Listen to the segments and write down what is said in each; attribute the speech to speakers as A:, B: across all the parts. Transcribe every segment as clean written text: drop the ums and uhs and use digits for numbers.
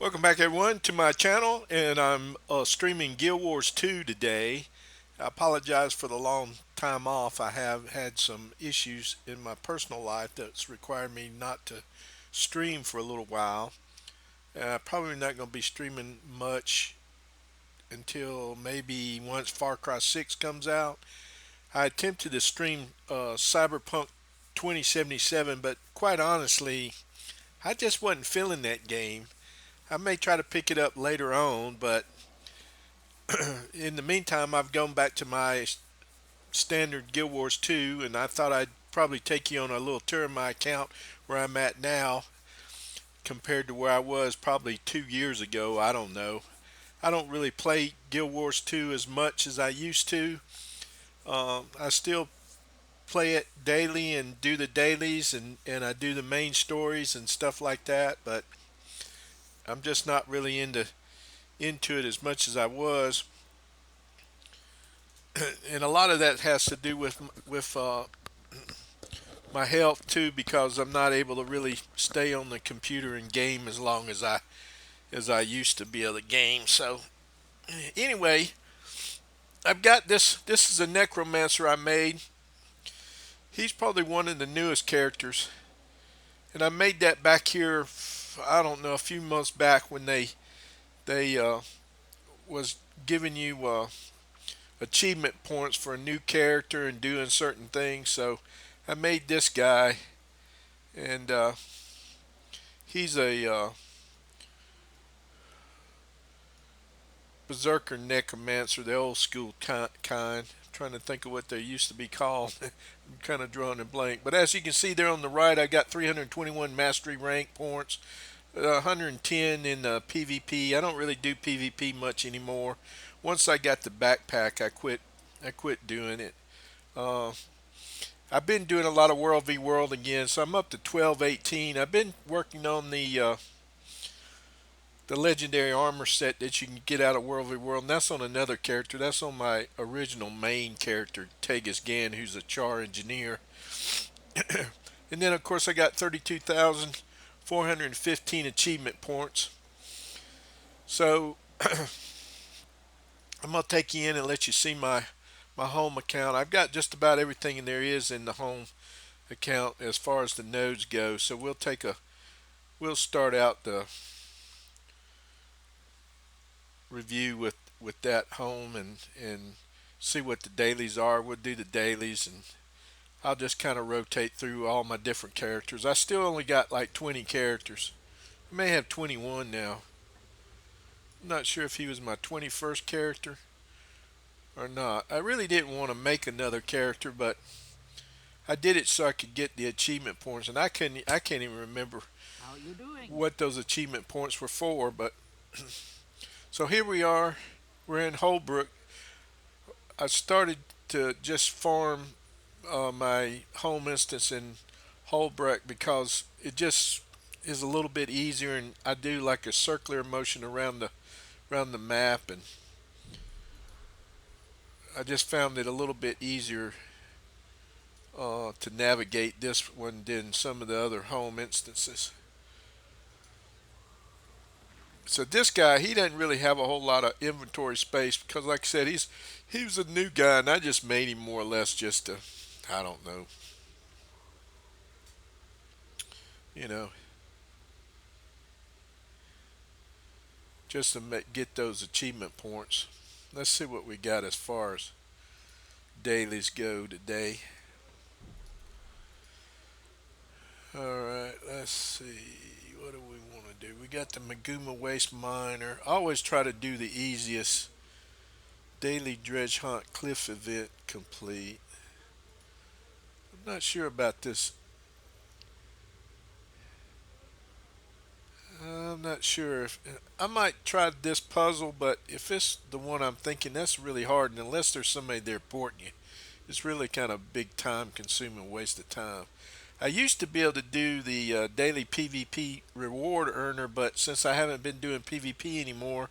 A: Welcome back, everyone, to my channel, and I'm streaming Guild Wars 2 today. I apologize for the long time off. I have had some issues in my personal life that's required me not to stream for a little while. Probably not going to be streaming much until maybe once Far Cry 6 comes out. I attempted to stream Cyberpunk 2077, but quite honestly, I just wasn't feeling that game. I may try to pick it up later on, but in the meantime, I've gone back to my standard Guild Wars 2, and I thought I'd probably take you on a little tour of my account where I'm at now compared to where I was probably 2 years ago. I don't know. I don't really play Guild Wars 2 as much as I used to. I still play it daily and do the dailies, and I do the main stories and stuff like that, but I'm just not really into it as much as I was. And a lot of that has to do with my health too, because I'm not able to really stay on the computer and game as long as I used to be able to game. So anyway, I've got this. This is a necromancer I made. He's probably one of the newest characters, and I made that back here. I don't know, a few months back when they was giving you achievement points for a new character and doing certain things. So I made this guy, and he's a berserker necromancer, the old school kind. I'm trying to think of what they used to be called. I'm kind of drawing a blank. But as you can see there on the right, I got 321 mastery rank points, 110 in PvP. I don't really do PvP much anymore. Once I got the backpack, I quit. I quit doing it. Uh, I've been doing a lot of World v World again, so I'm up to 1218. I've been working on the legendary armor set that you can get out of World v World, and that's on another character. That's on my original main character, Tegus Gan, who's a char engineer. And then, of course, I got 32,415 achievement points. So I'm gonna take you in and let you see my home account. I've got just about everything there is in the home account as far as the nodes go. So we'll start out the review with that home and see what the dailies are. We'll do the dailies, and I'll just kind of rotate through all my different characters. I still only got like 20 characters. I may have 21 now. I'm not sure if he was my 21st character or not. I really didn't want to make another character, but I did it so I could get the achievement points, and I can't even remember
B: How you doing?
A: what those achievement points were for. But so here we are. We're in Holbrook. I started to just farm my home instance in Holbrook because it just is a little bit easier, and I do like a circular motion around the map, and I just found it a little bit easier to navigate this one than some of the other home instances. So this guy, he doesn't really have a whole lot of inventory space because, like I said, he was a new guy, and I just made him more or less just to, I don't know, you know, just to get those achievement points. Let's see what we got as far as dailies go today. All right, let's see. What do we want to do? We got the Maguma Waste Miner. I always try to do the easiest. Daily Dredge Hunt Cliff event complete. I'm not sure about this. I'm not sure if I might try this puzzle, but if it's the one I'm thinking, that's really hard. And unless there's somebody there porting you, it's really kind of big time consuming waste of time. I used to be able to do the daily PvP reward earner, but since I haven't been doing PvP anymore,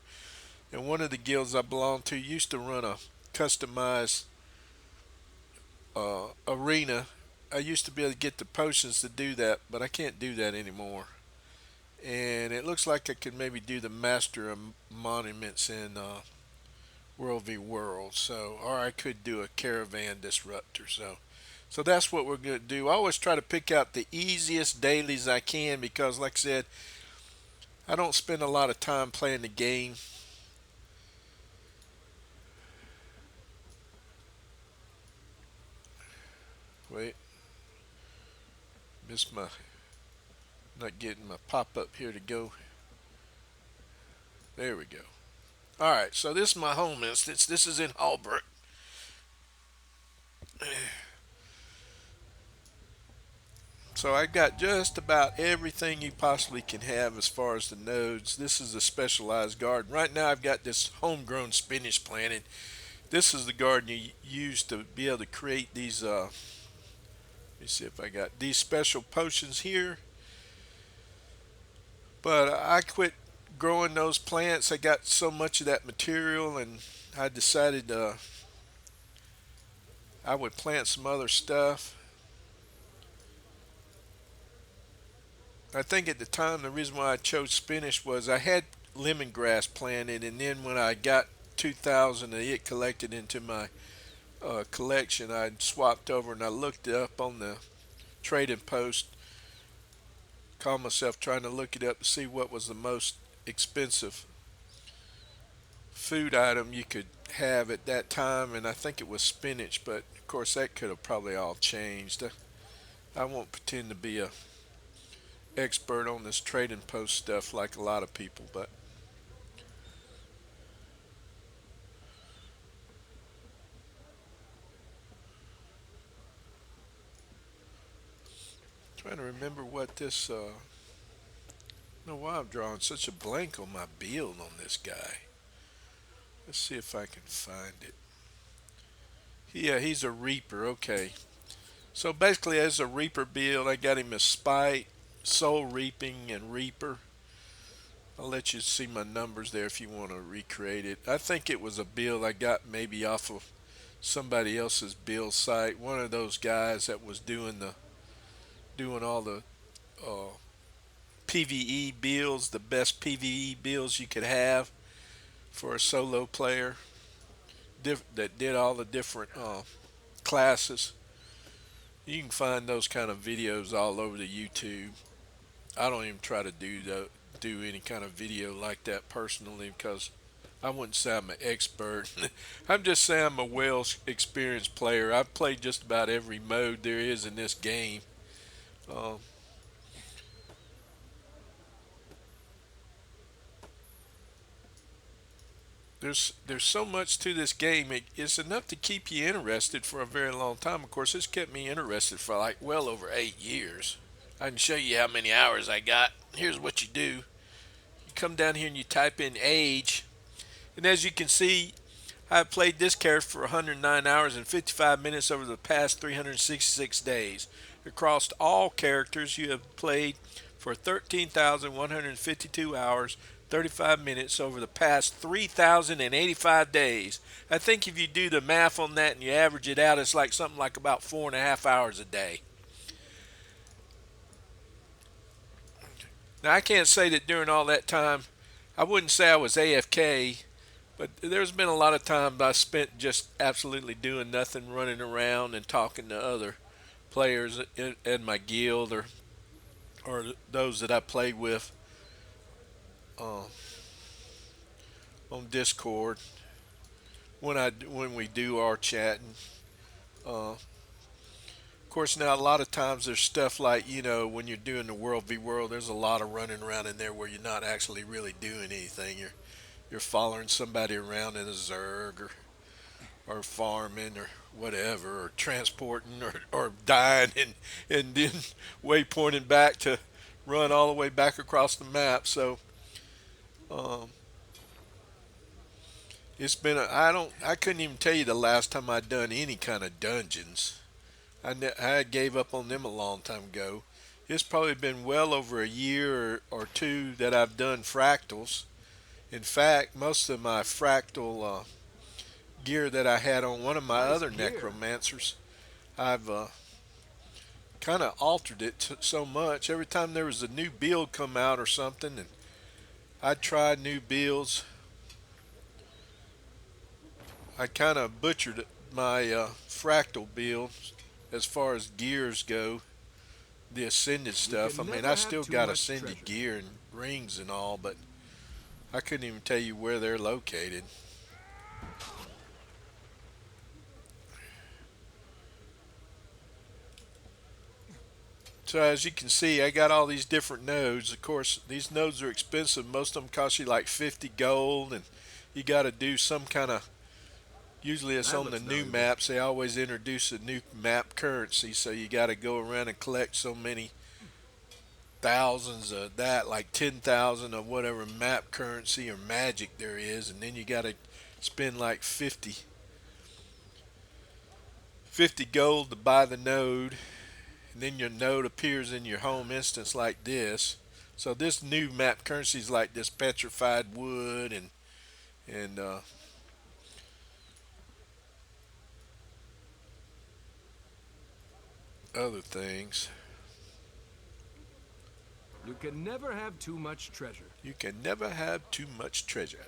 A: and one of the guilds I belong to used to run a customized arena, I used to be able to get the potions to do that, but I can't do that anymore. and it looks like I could maybe do the Master of Monuments in World v World. So, or I could do a Caravan Disruptor. So that's what we're going to do. I always try to pick out the easiest dailies I can because, like I said, I don't spend a lot of time playing the game. Wait, miss my, not getting my pop up here to go. There we go. All right, so this is my home instance. This is in Halbert. So I got just about everything you possibly can have as far as the nodes. This is a specialized garden. Right now I've got this homegrown spinach planted. This is the garden you use to be able to create these, let me see if I got these special potions here. But I quit growing those plants. I got so much of that material and I decided I would plant some other stuff. I think at the time the reason why I chose spinach was I had lemongrass planted, and then when I got 2,000 of it collected into my collection, I swapped over and I looked it up on the trading post. Called myself trying to look it up to see what was the most expensive food item you could have at that time, and I think it was spinach, but of course that could have probably all changed. I won't pretend to be a expert on this trading post stuff like a lot of people, but trying to remember what this. I don't know why I'm drawing such a blank on my build on this guy. Let's see if I can find it. Yeah, he's a Reaper. Okay. So basically, as a Reaper build, I got him as Spite, Soul Reaping, and Reaper. I'll let you see my numbers there if you want to recreate it. I think it was a build I got maybe off of somebody else's build site. One of those guys that was doing all the uh, PVE builds, the best PVE builds you could have for a solo player. That did all the different classes. You can find those kind of videos all over the YouTube. I don't even try to do any kind of video like that personally because I wouldn't say I'm an expert. I'm just saying I'm a well experienced player. I've played just about every mode there is in this game. Uh, there's so much to this game. It's enough to keep you interested for a very long time. Of course, it's kept me interested for like well over 8 years. I can show you how many hours I got. Here's what you do. You come down here and you type in age. And as you can see, I've played this character for 109 hours and 55 minutes over the past 366 days. Across all characters, you have played for 13,152 hours, 35 minutes over the past 3,085 days. I think if you do the math on that and you average it out, it's like something like about 4.5 hours a day. Now, I can't say that during all that time, I wouldn't say I was AFK, but there's been a lot of times I spent just absolutely doing nothing, running around and talking to other players in my guild or those that I played with uh, on Discord when we do our chatting. Of course, now a lot of times there's stuff like when you're doing the World v World, there's a lot of running around in there where you're not actually really doing anything. You're following somebody around in a Zerg or farming or whatever, or transporting or dying and then waypointing back to run all the way back across the map. So um, it's been I couldn't even tell you the last time I'd done any kind of dungeons. I gave up on them a long time ago. It's probably been well over a year or two that I've done fractals. In fact, most of my fractal gear that I had on one of my
B: Nice
A: other
B: gear.
A: necromancers, I've kind of altered it so much. Every time there was a new build come out or something, and I'd try new builds, I kind of butchered my fractal build as far as gears go. The ascended
B: You
A: stuff. I
B: can
A: mean,
B: never
A: I
B: have
A: still
B: too
A: got
B: much
A: ascended
B: treasure.
A: gear and rings and all, but I couldn't even tell you where they're located. So as you can see, I got all these different nodes. Of course, these nodes are expensive. Most of them cost you like 50 gold, and you got to do some kind of. Usually, it's
B: That
A: on the
B: looks
A: new
B: valuable.
A: maps. They always introduce a new map currency, so you got to go around and collect so many thousands of that, like 10,000 of whatever map currency or magic there is, and then you got to spend like 50 gold to buy the node, and then your node appears in your home instance like this. So this new map currency is like this petrified wood and other things.
B: You can never have too much treasure.
A: You can never have too much treasure.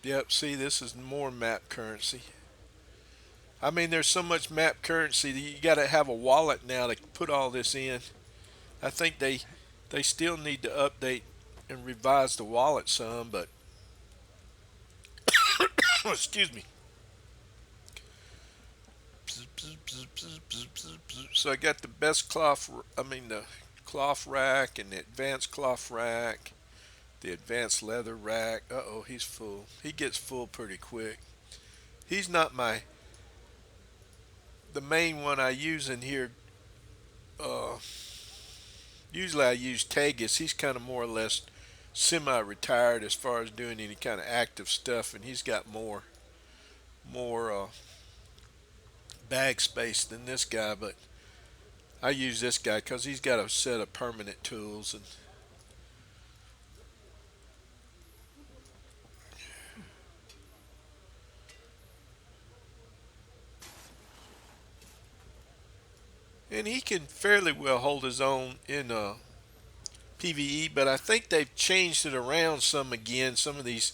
A: Yep, see, this is more map currency. I mean, there's so much map currency that you got to have a wallet now to put all this in. I think they still need to update and revise the wallet some, but excuse me. So I got the best cloth. I mean the cloth rack and the advanced cloth rack, the advanced leather rack. Uh oh, he's full. He gets full pretty quick. He's not the main one I use in here. Uh, Usually I use Tegas. He's kind of more or less semi-retired as far as doing any kind of active stuff, and he's got more bag space than this guy. But I use this guy because he's got a set of permanent tools, and he can fairly well hold his own in PVE. But I think they've changed it around some again. Some of these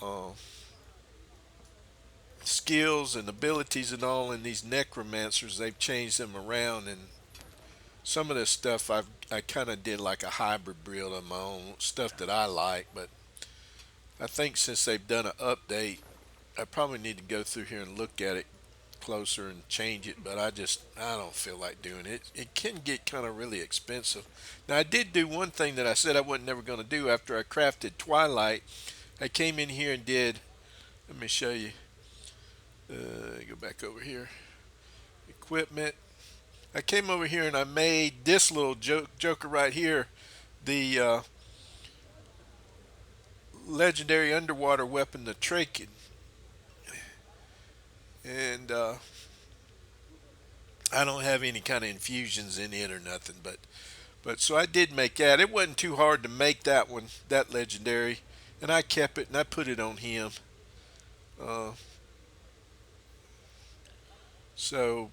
A: uh, skills and abilities and all in these necromancers, they've changed them around, and some of this stuff I kind of did like a hybrid build of my own stuff that I like. But I think since they've done an update, I probably need to go through here and look at it closer and change it. But I don't feel like doing it. It can get kind of really expensive. Now I did do one thing that I said I wasn't never going to do after I crafted Twilight. I came in here and did. Let me show you. Go back over here. Equipment. I came over here and I made this little joker right here, the legendary underwater weapon, the Traken, and I don't have any kind of infusions in it or nothing, but so I did make that. It wasn't too hard to make that one, that legendary, and I kept it and I put it on him. Uh,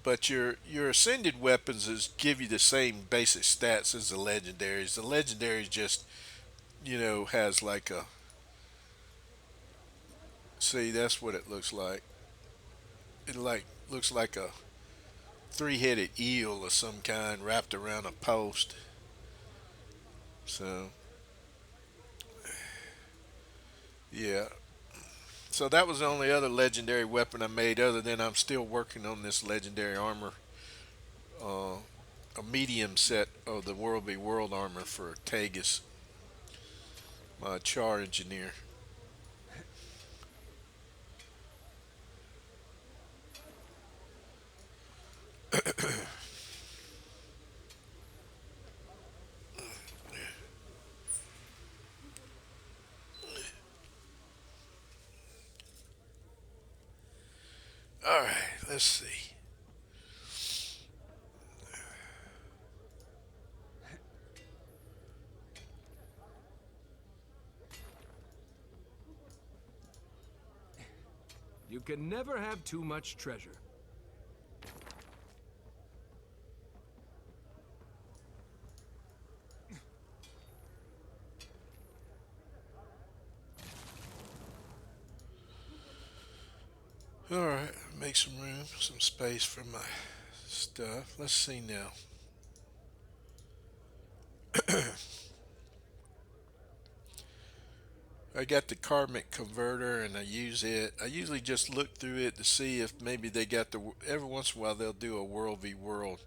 A: but your ascended weapons is give you the same basic stats as the legendaries. The legendaries just has like a see that's what it looks like. It like looks like a three-headed eel of some kind wrapped around a post. So yeah. So that was the only other legendary weapon I made. Other than I'm still working on this legendary armor, uh, a medium set of the World v World armor for Tegas, my char engineer. All right, let's see.
B: You can never have too much treasure.
A: Alright, make some room, some space for my stuff. Let's see now. I got the karmic converter and I use it. I usually just look through it to see if maybe they got the. Every once in a while they'll do a world v world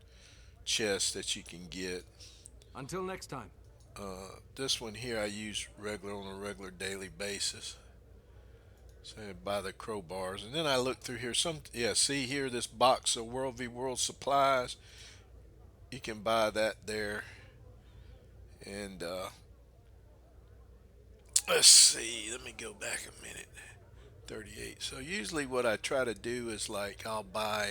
A: chest that you can get.
B: Until next time.
A: This one here I use regular on a regular daily basis. So I buy the crowbars and then I look through here. See here this box of world v world supplies. You can buy that there. And let's see. Let me go back a minute. 38. So usually what I try to do is like I'll buy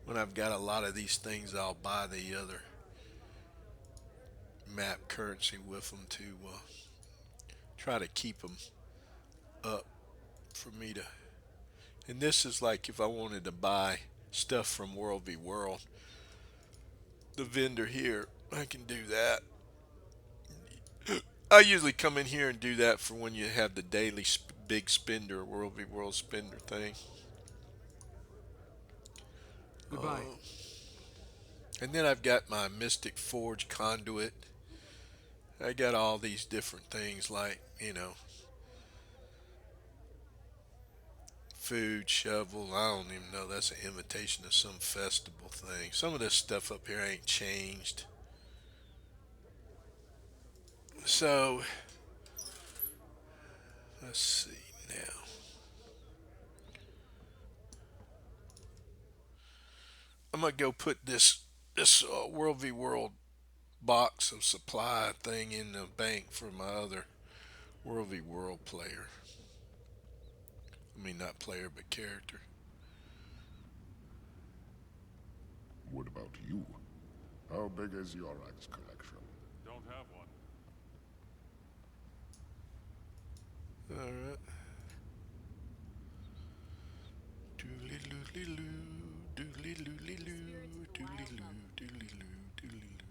A: when I've got a lot of these things, I'll buy the other map currency with them to try to keep them up for me to. And this is like if I wanted to buy stuff from World v World, the vendor here, I can do that. I usually come in here and do that for when you have the daily big spender, World v World spender thing.
B: Goodbye.
A: Uh, and then I've got my Mystic Forge conduit. I got all these different things like, food shovel. I don't even know. That's an invitation to some festival thing. Some of this stuff up here ain't changed. So, let's see now. I'm gonna go put this World v World box of supply thing in the bank for my other World v World player. I mean, not player, but character.
C: What about you? How big is your axe collection?
D: Don't have one.
A: All right.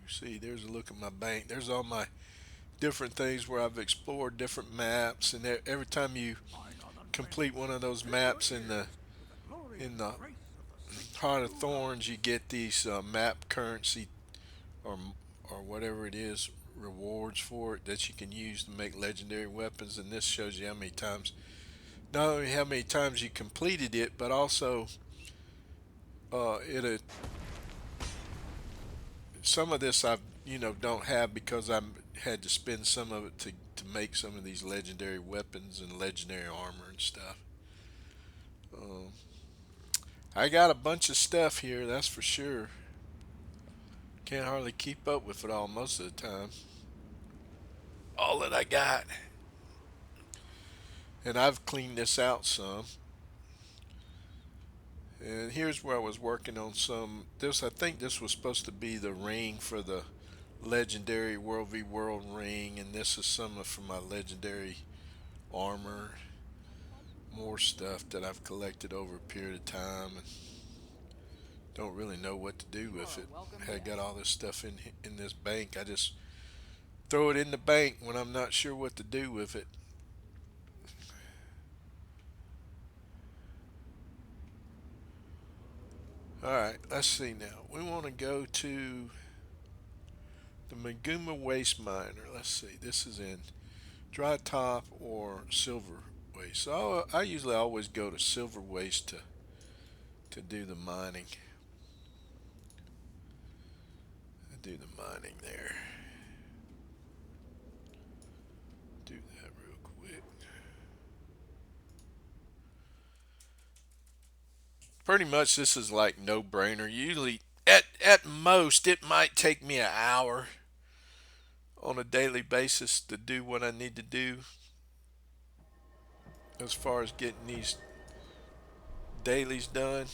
A: See, there's a look at my bank. There's all my different things where I've explored different maps, and every time you complete one of those maps in the Heart of Thorns, you get these map currency or or whatever it is rewards for it that you can use to make legendary weapons. And this shows you how many times, not only how many times you completed it, but also it some of this I don't have because I had to spend some of it to make some of these legendary weapons and legendary armor and stuff. Um, I got a bunch of stuff here, that's for sure. Can't hardly keep up with it all most of the time. All that I got. And I've cleaned this out some. And here's where I was working on some. I think this was supposed to be the ring for the legendary World v World ring. And this is some for my legendary armor. More stuff that I've collected over a period of time. And don't really know what to do with it. I got all this stuff in this bank. I just throw it in the bank when I'm not sure what to do with it. Alright, let's see now. We want to go to the Maguma Waste Miner. Let's see. This is in Dry Top or Silver Waste. So I usually always go to Silver Waste to do the mining. I do the mining there. Do that real quick. Pretty much this is like no brainer. Usually at most it might take me an hour on a daily basis to do what I need to do as far as getting these dailies done.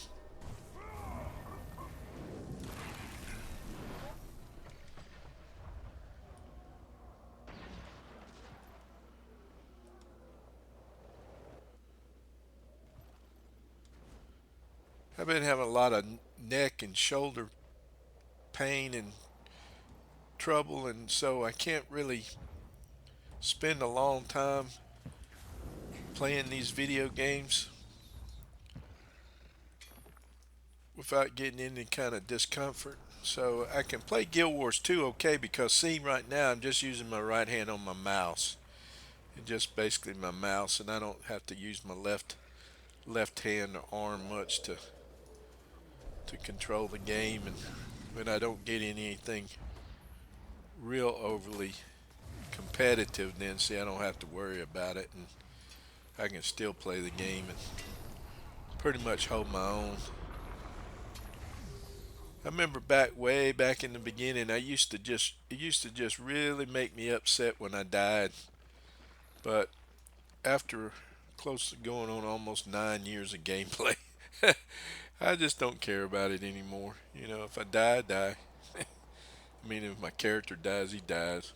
A: I've been having a lot of neck and shoulder pain and trouble, and so I can't really spend a long time playing these video games without getting any kind of discomfort. So I can play Guild Wars 2 okay because see right now I'm just using my right hand on my mouse. And just basically my mouse, and I don't have to use my left hand or arm much to control the game, and when I don't get in anything real overly competitive, then see I don't have to worry about it, and I can still play the game and pretty much hold my own. I remember way back in the beginning, it used to just really make me upset when I died. But after close to going on almost 9 years of gameplay, I just don't care about it anymore. You know, if I die, I die. I mean, if my character dies, he dies.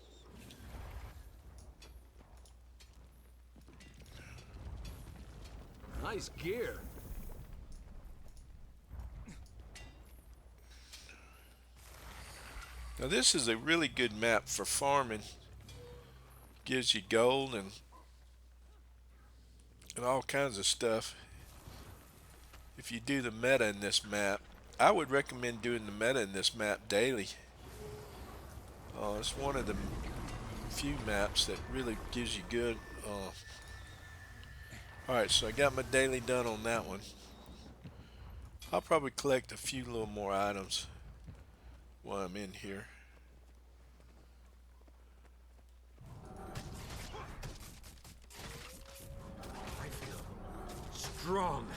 B: Nice gear.
A: Now this is a really good map for farming. Gives you gold and all kinds of stuff. If you do the meta in this map, I would recommend doing the meta in this map daily. It's one of the few maps that really gives you good. Alright, so I got my daily done on that one. I'll probably collect a few little more items while I'm in here.
B: I feel strong.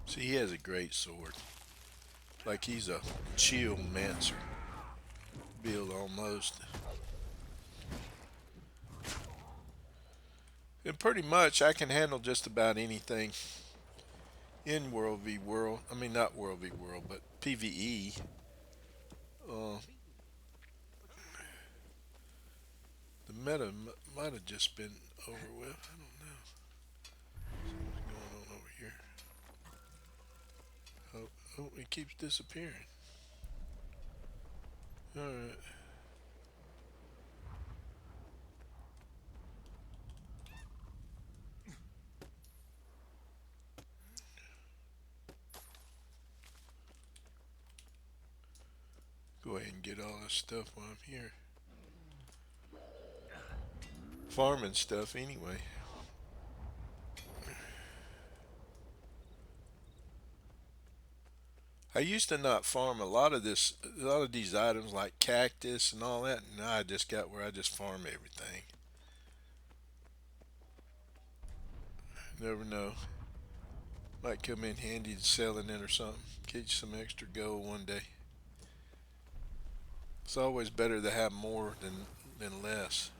A: See, he has a great sword. Like he's a shield mancer build almost. And pretty much I can handle just about anything in World v World. I mean, not World v World, but PvE. Uh, the meta might have just been over with. I don't know. What's going on over here? Oh, it keeps disappearing. Alright. Go ahead and get all this stuff while I'm here. Farming stuff anyway. I used to not farm a lot of these items like cactus and all that, and now I just got where I just farm everything. Never know. Might come in handy to selling it or something. Get you some extra gold one day. It's always better to have more than less.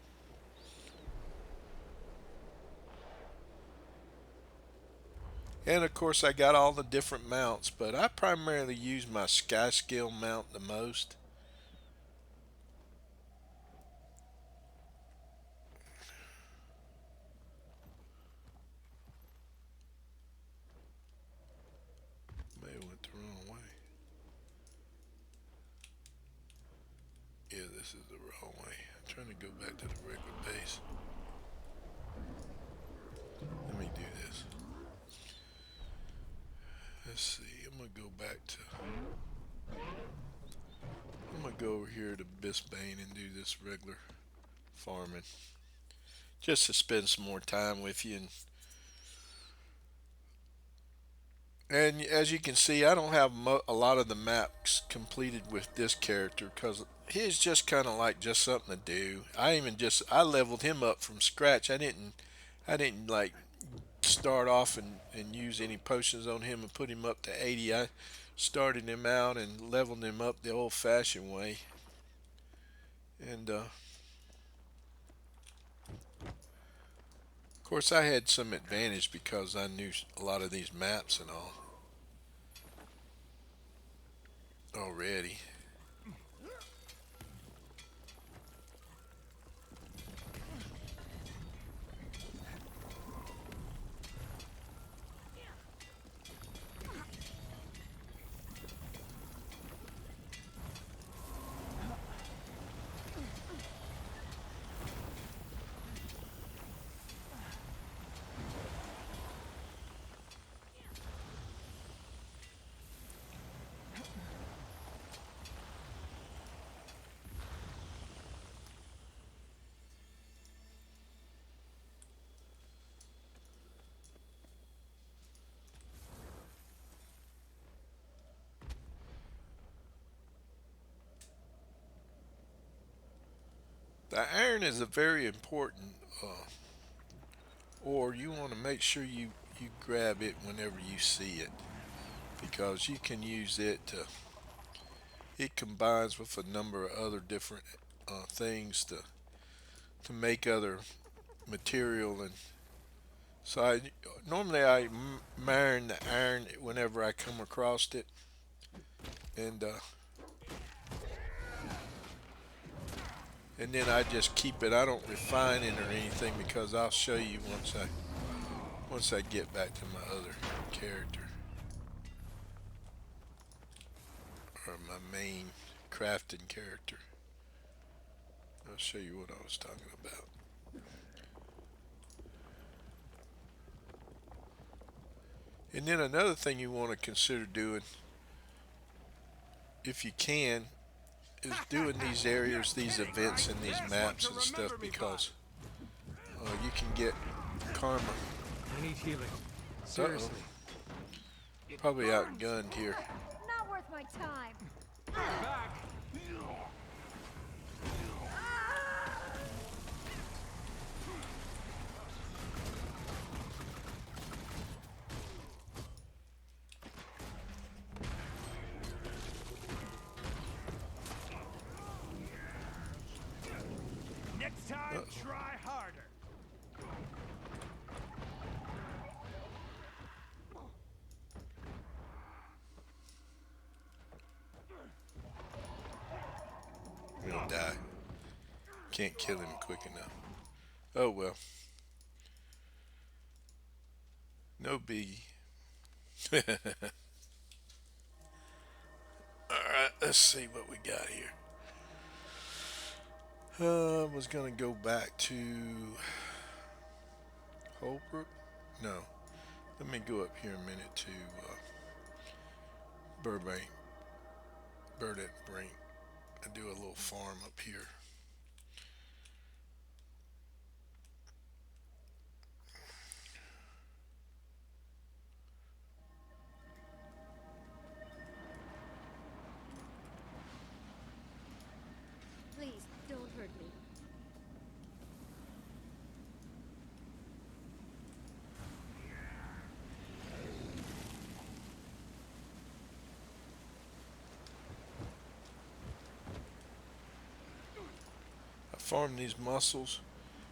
A: And of course I got all the different mounts, but I primarily use my sky scale mount the most. Maybe I went the wrong way. Yeah, this is the wrong way. I'm trying to go back to the regular base. Let me do this. Let's see. I'm gonna go back to. I'm gonna go over here to Bisbane and do this regular farming, just to spend some more time with you. And as you can see, I don't have a lot of the maps completed with this character because he's just kind of like just something to do. I leveled him up from scratch. I didn't like start off and use any potions on him and put him up to 80. I started him out and leveled him up the old-fashioned way, And of course, I had some advantage because I knew a lot of these maps and all already. The iron is a very important ore. You want to make sure you grab it whenever you see it because you can use it to, it combines with a number of other different things to make other material. And so normally I mine the iron whenever I come across it, and then I just keep it. I don't refine it or anything because I'll show you once I get back to my other character or my main crafting character. I'll show you what I was talking about. And then another thing you want to consider doing, if you can, is doing these areas, these events, and these maps and stuff because you can get karma.
B: I need healing.
A: Uh-oh.
B: Seriously.
A: Probably outgunned here.
D: Not worth my time.
B: Back. Next time, try harder.
A: He'll die. Can't kill him quick enough. Oh well. No biggie. Alright, let's see what we got here. I was gonna go back to Holbrook. No. Let me go up here a minute to Burbank. Burdett Brink. I do a little farm up here.
D: Please, don't hurt me.
A: I farm these mussels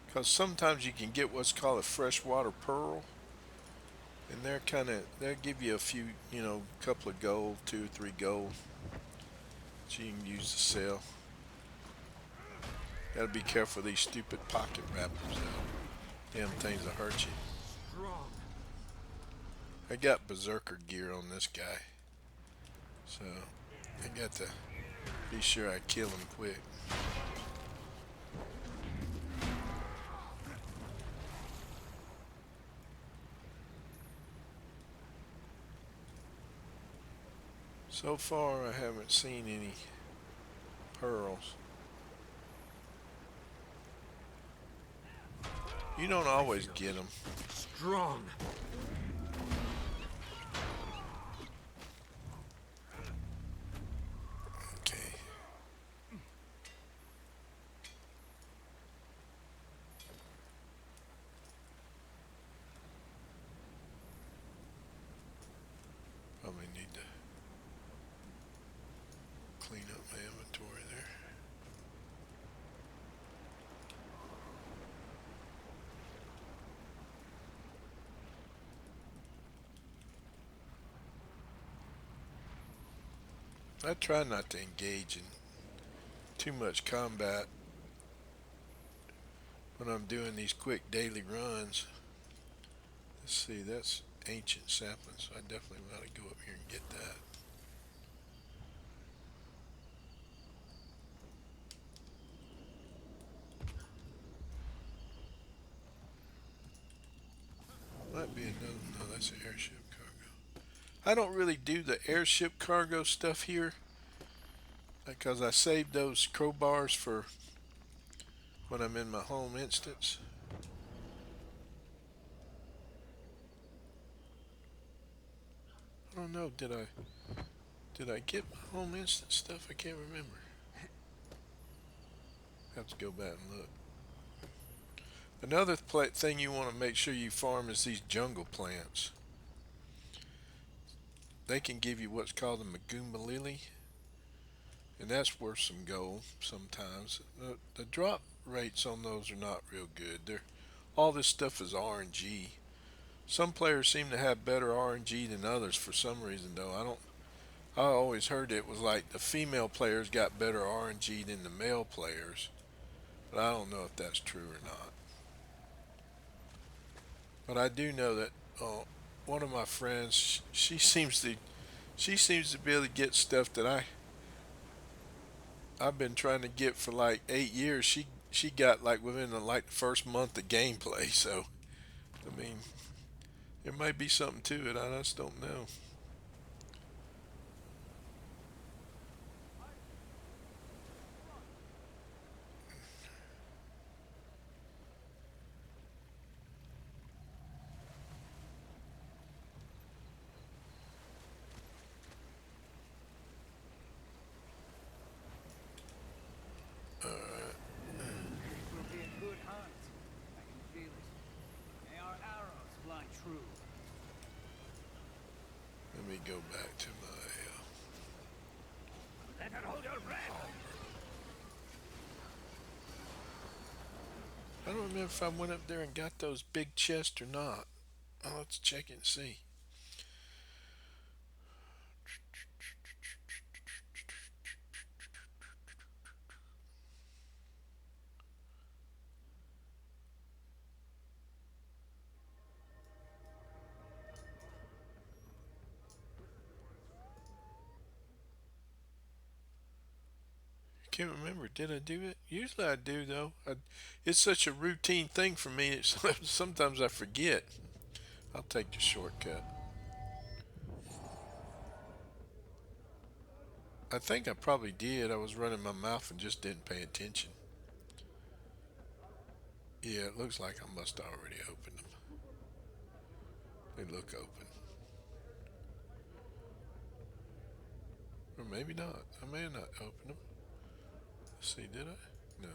A: because sometimes you can get what's called a freshwater pearl, and they'll give you a few, couple of gold, 2 or 3 gold that you can use to sell. Gotta be careful of these stupid pocket wrappers though. Damn things will hurt you.
B: Strong.
A: I got berserker gear on this guy, so I got to be sure I kill him quick. So far I haven't seen any pearls. You don't always get them.
B: Strong.
A: Okay. Probably need to clean up my inventory there. I try not to engage in too much combat when I'm doing these quick daily runs. Let's see, that's ancient sapling, so I definitely want to go up here and get that. Might be another, no, that's an airship cargo. I don't really do the airship cargo stuff here because I saved those crowbars for when I'm in my home instance. I don't know, did I get my home instance stuff? I can't remember. Have to go back and look. Another thing you want to make sure you farm is these jungle plants. They can give you what's called a Maguma lily, and that's worth some gold sometimes. The drop rates on those are not real good. All this stuff is RNG. Some players seem to have better RNG than others for some reason, though. I always heard it was like the female players got better RNG than the male players, but I don't know if that's true or not. But I do know that one of my friends, she seems to be able to get stuff that I've been trying to get for like 8 years. She got like within the first month of gameplay. So I mean, there might be something to it. I just don't know.
B: This will be a good hunt. I can feel it. May our arrows fly true.
A: Let me go back to my.
B: Let her hold your breath.
A: I don't remember if I went up there and got those big chests or not. I'll have to check it and see. Can't remember. Did I do it? Usually I do, though. It's such a routine thing for me. Sometimes I forget. I'll take the shortcut. I think I probably did. I was running my mouth and just didn't pay attention. Yeah, it looks like I must have already opened them. They look open. Or maybe not. I may have not opened them. Let's see, did I? No.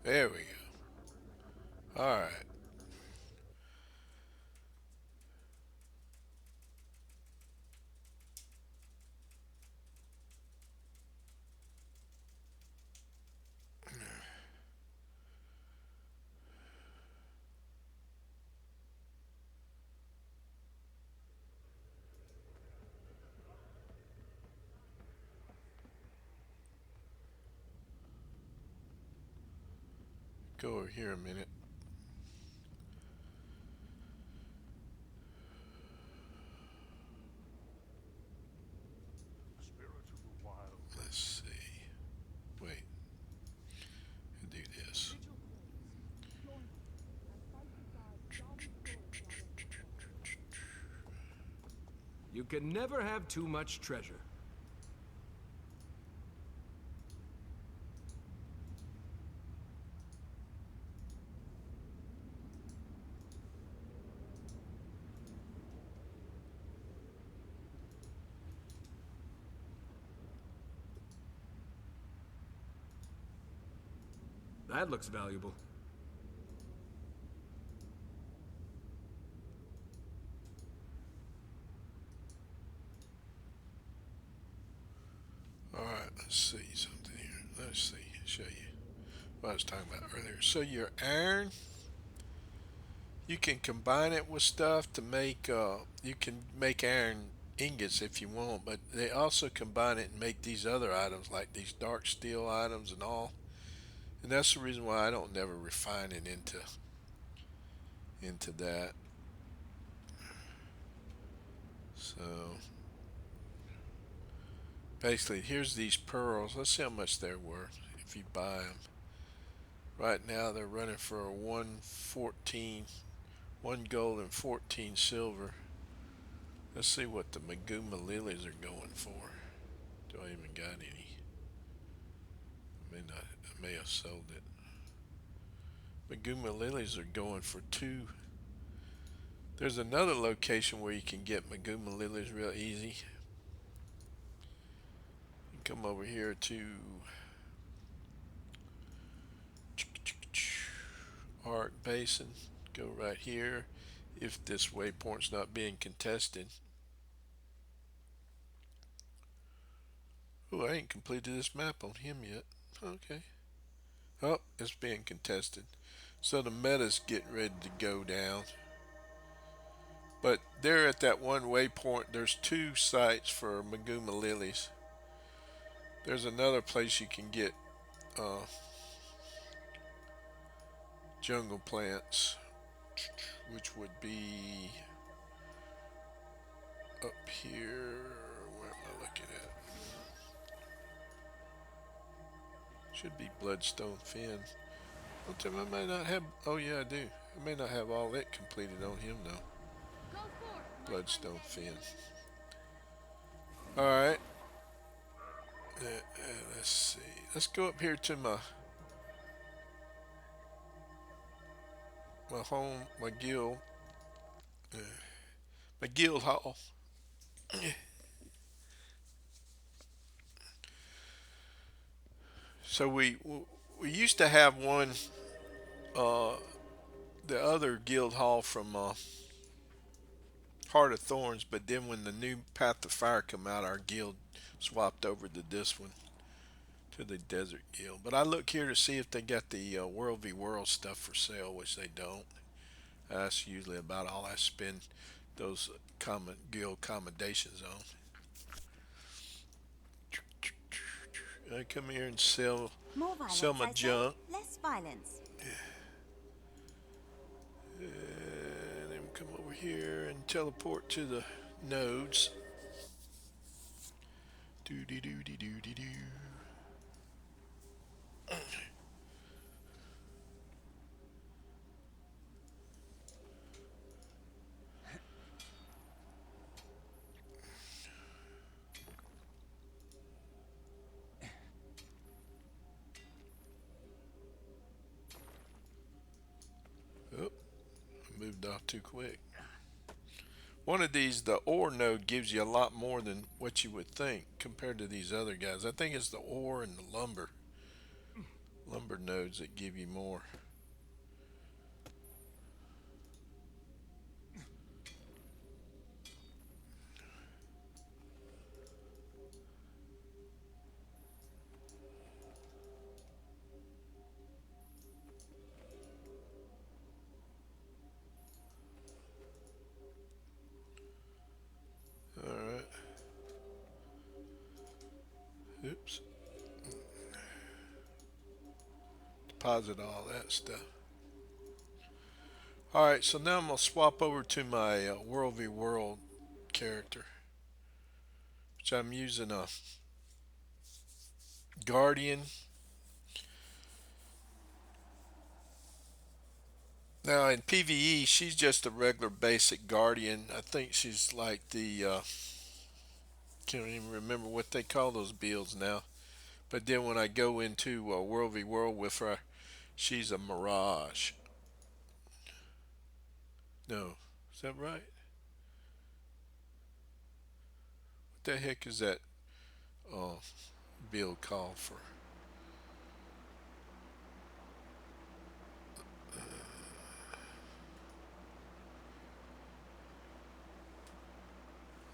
A: There we go. All right. Go over here a minute. Let's see. Wait. Do this.
B: You can never have too much treasure. That looks valuable.
A: All right. let's see something here. Let's see. Show you what I was talking about earlier. So your iron, you can combine it with stuff to make. You can make iron ingots if you want, but they also combine it and make these other items like these dark steel items and all. And that's the reason why I don't never refine it into that. So basically, here's these pearls. Let's see how much they're worth if you buy them. Right now, they're running for 114, 1 gold and 14 silver. Let's see what the Maguma lilies are going for. Do I even got any? I may not. I may have sold it. Maguma lilies are going for two. There's another location where you can get Maguma lilies real easy. You come over here to Arc Basin. Go right here. If this waypoint's not being contested. Oh, I ain't completed this map on him yet. Okay. Oh, it's being contested. So the meta's getting ready to go down. But there at that one waypoint, there's two sites for Maguma lilies. There's another place you can get jungle plants, which would be up here. Where am I looking at? Should be Bloodstone Fen. I may not have. Oh yeah, I do. I may not have all that completed on him though.
D: Go forth, my
A: Bloodstone
D: undead
A: Fen.
D: neighbor.
A: All right. Let's see. Let's go up here to my home, my guild, uh, my guild hall. So we used to have one, uh, the other guild hall from Heart of Thorns, but then when the new Path of Fire come out, our guild swapped over to this one, to the Desert Guild. But I look here to see if they got the World v World stuff for sale, which they don't. That's usually about all I spend those common guild accommodations on. I come here and
E: More
A: sell
E: violence,
A: my
E: I say.
A: junk,
E: Less violence.
A: and then come over here and teleport to the nodes. Do do do do do do do. Oh, I moved off too quick. One of these, the ore node gives you a lot more than what you would think compared to these other guys. I think it's the ore and the lumber nodes that give you more. All right. Oops. Deposit all that stuff. All right, so now I'm gonna swap over to my World v World character, which I'm using a Guardian. Now in PvE, she's just a regular basic Guardian. I think she's like the can't even remember what they call those builds now. But then when I go into World v World with her, she's a Mirage. No, is that right? What the heck is that uh, build called for?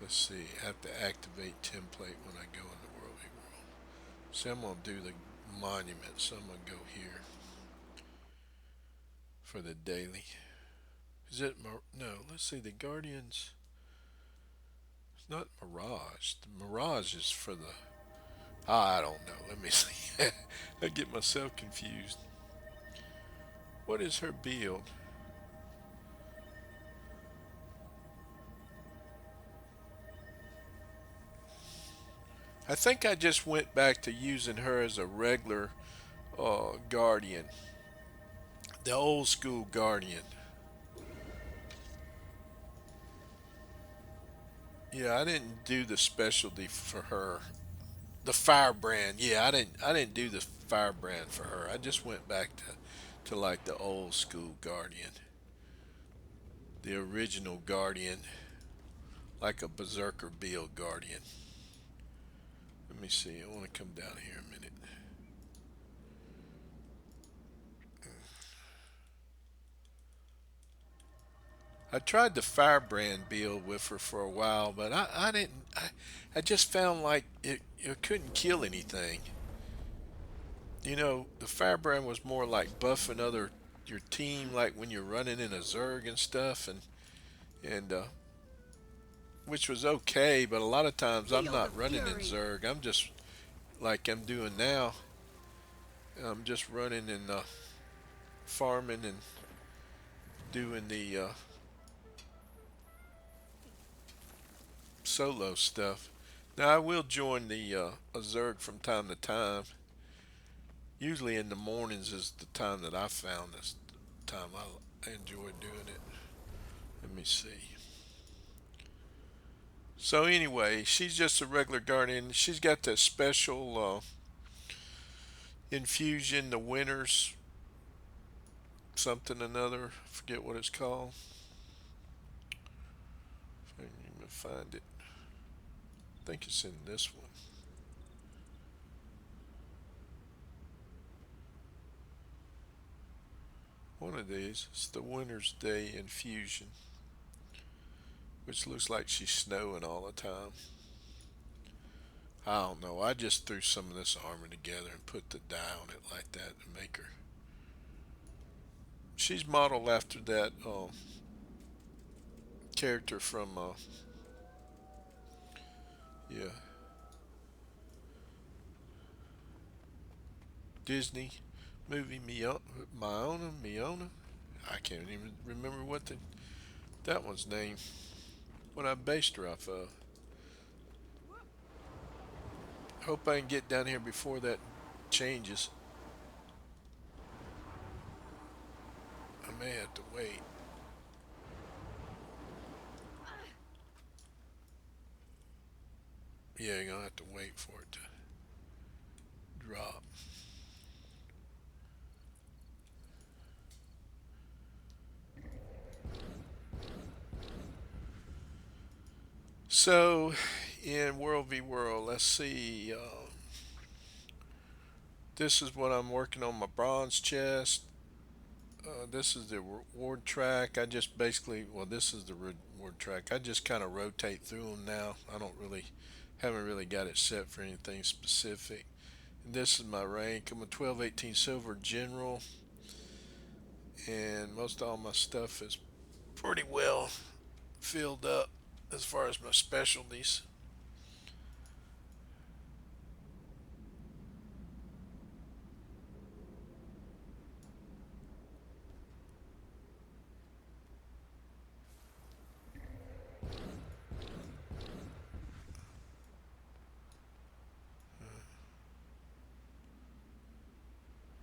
A: Let's see. I have to activate template when I go into World v World. See, I'm gonna do the monument, so I'm gonna go here for the daily. Is it no? Let's see. The Guardians. It's not Mirage. The Mirage is for the. I don't know. Let me see. I get myself confused. What is her build? I think I just went back to using her as a regular Guardian. The old school Guardian. Yeah, I didn't do the specialty for her. The firebrand. Yeah, I didn't do the firebrand for her. I just went back to like the old school Guardian. The original Guardian, like a Berserker build Guardian. Let me see. I want to come down here a minute. I tried the firebrand build with her for a while, but I didn't. I just found like it couldn't kill anything. You know, the firebrand was more like buffing other your team, like when you're running in a Zerg and stuff, and which was okay. But a lot of times I'm
D: Feel the
A: not running in
D: fury.
A: Zerg. I'm just like I'm doing now. I'm just running and farming and doing the solo stuff. Now I will join the a Zerg from time to time. Usually in the mornings is the time that I found this time I enjoy doing it. Let me see. So anyway, she's just a regular guardian. She's got that special infusion, the winners something another. I forget what it's called. If I can even find it. I think it's in this one. One of these. It's the Winter's Day infusion, which looks like she's snowing all the time. I don't know. I just threw some of this armor together and put the dye on it like that to make her. She's modeled after that character from yeah, Disney movie Miona. I can't even remember what that one's name. What I based her off of. Hope I can get down here before that changes. I may have to wait. Yeah, you're gonna have to wait for it to drop. So, in World v World, let's see. This is what I'm working on my bronze chest. This is the reward track. I just basically, well, this is the reward track. I just kind of rotate through them now. I don't really, haven't really got it set for anything specific. And this is my rank. I'm a 1218 silver general, and most all my stuff is pretty well filled up as far as my specialties.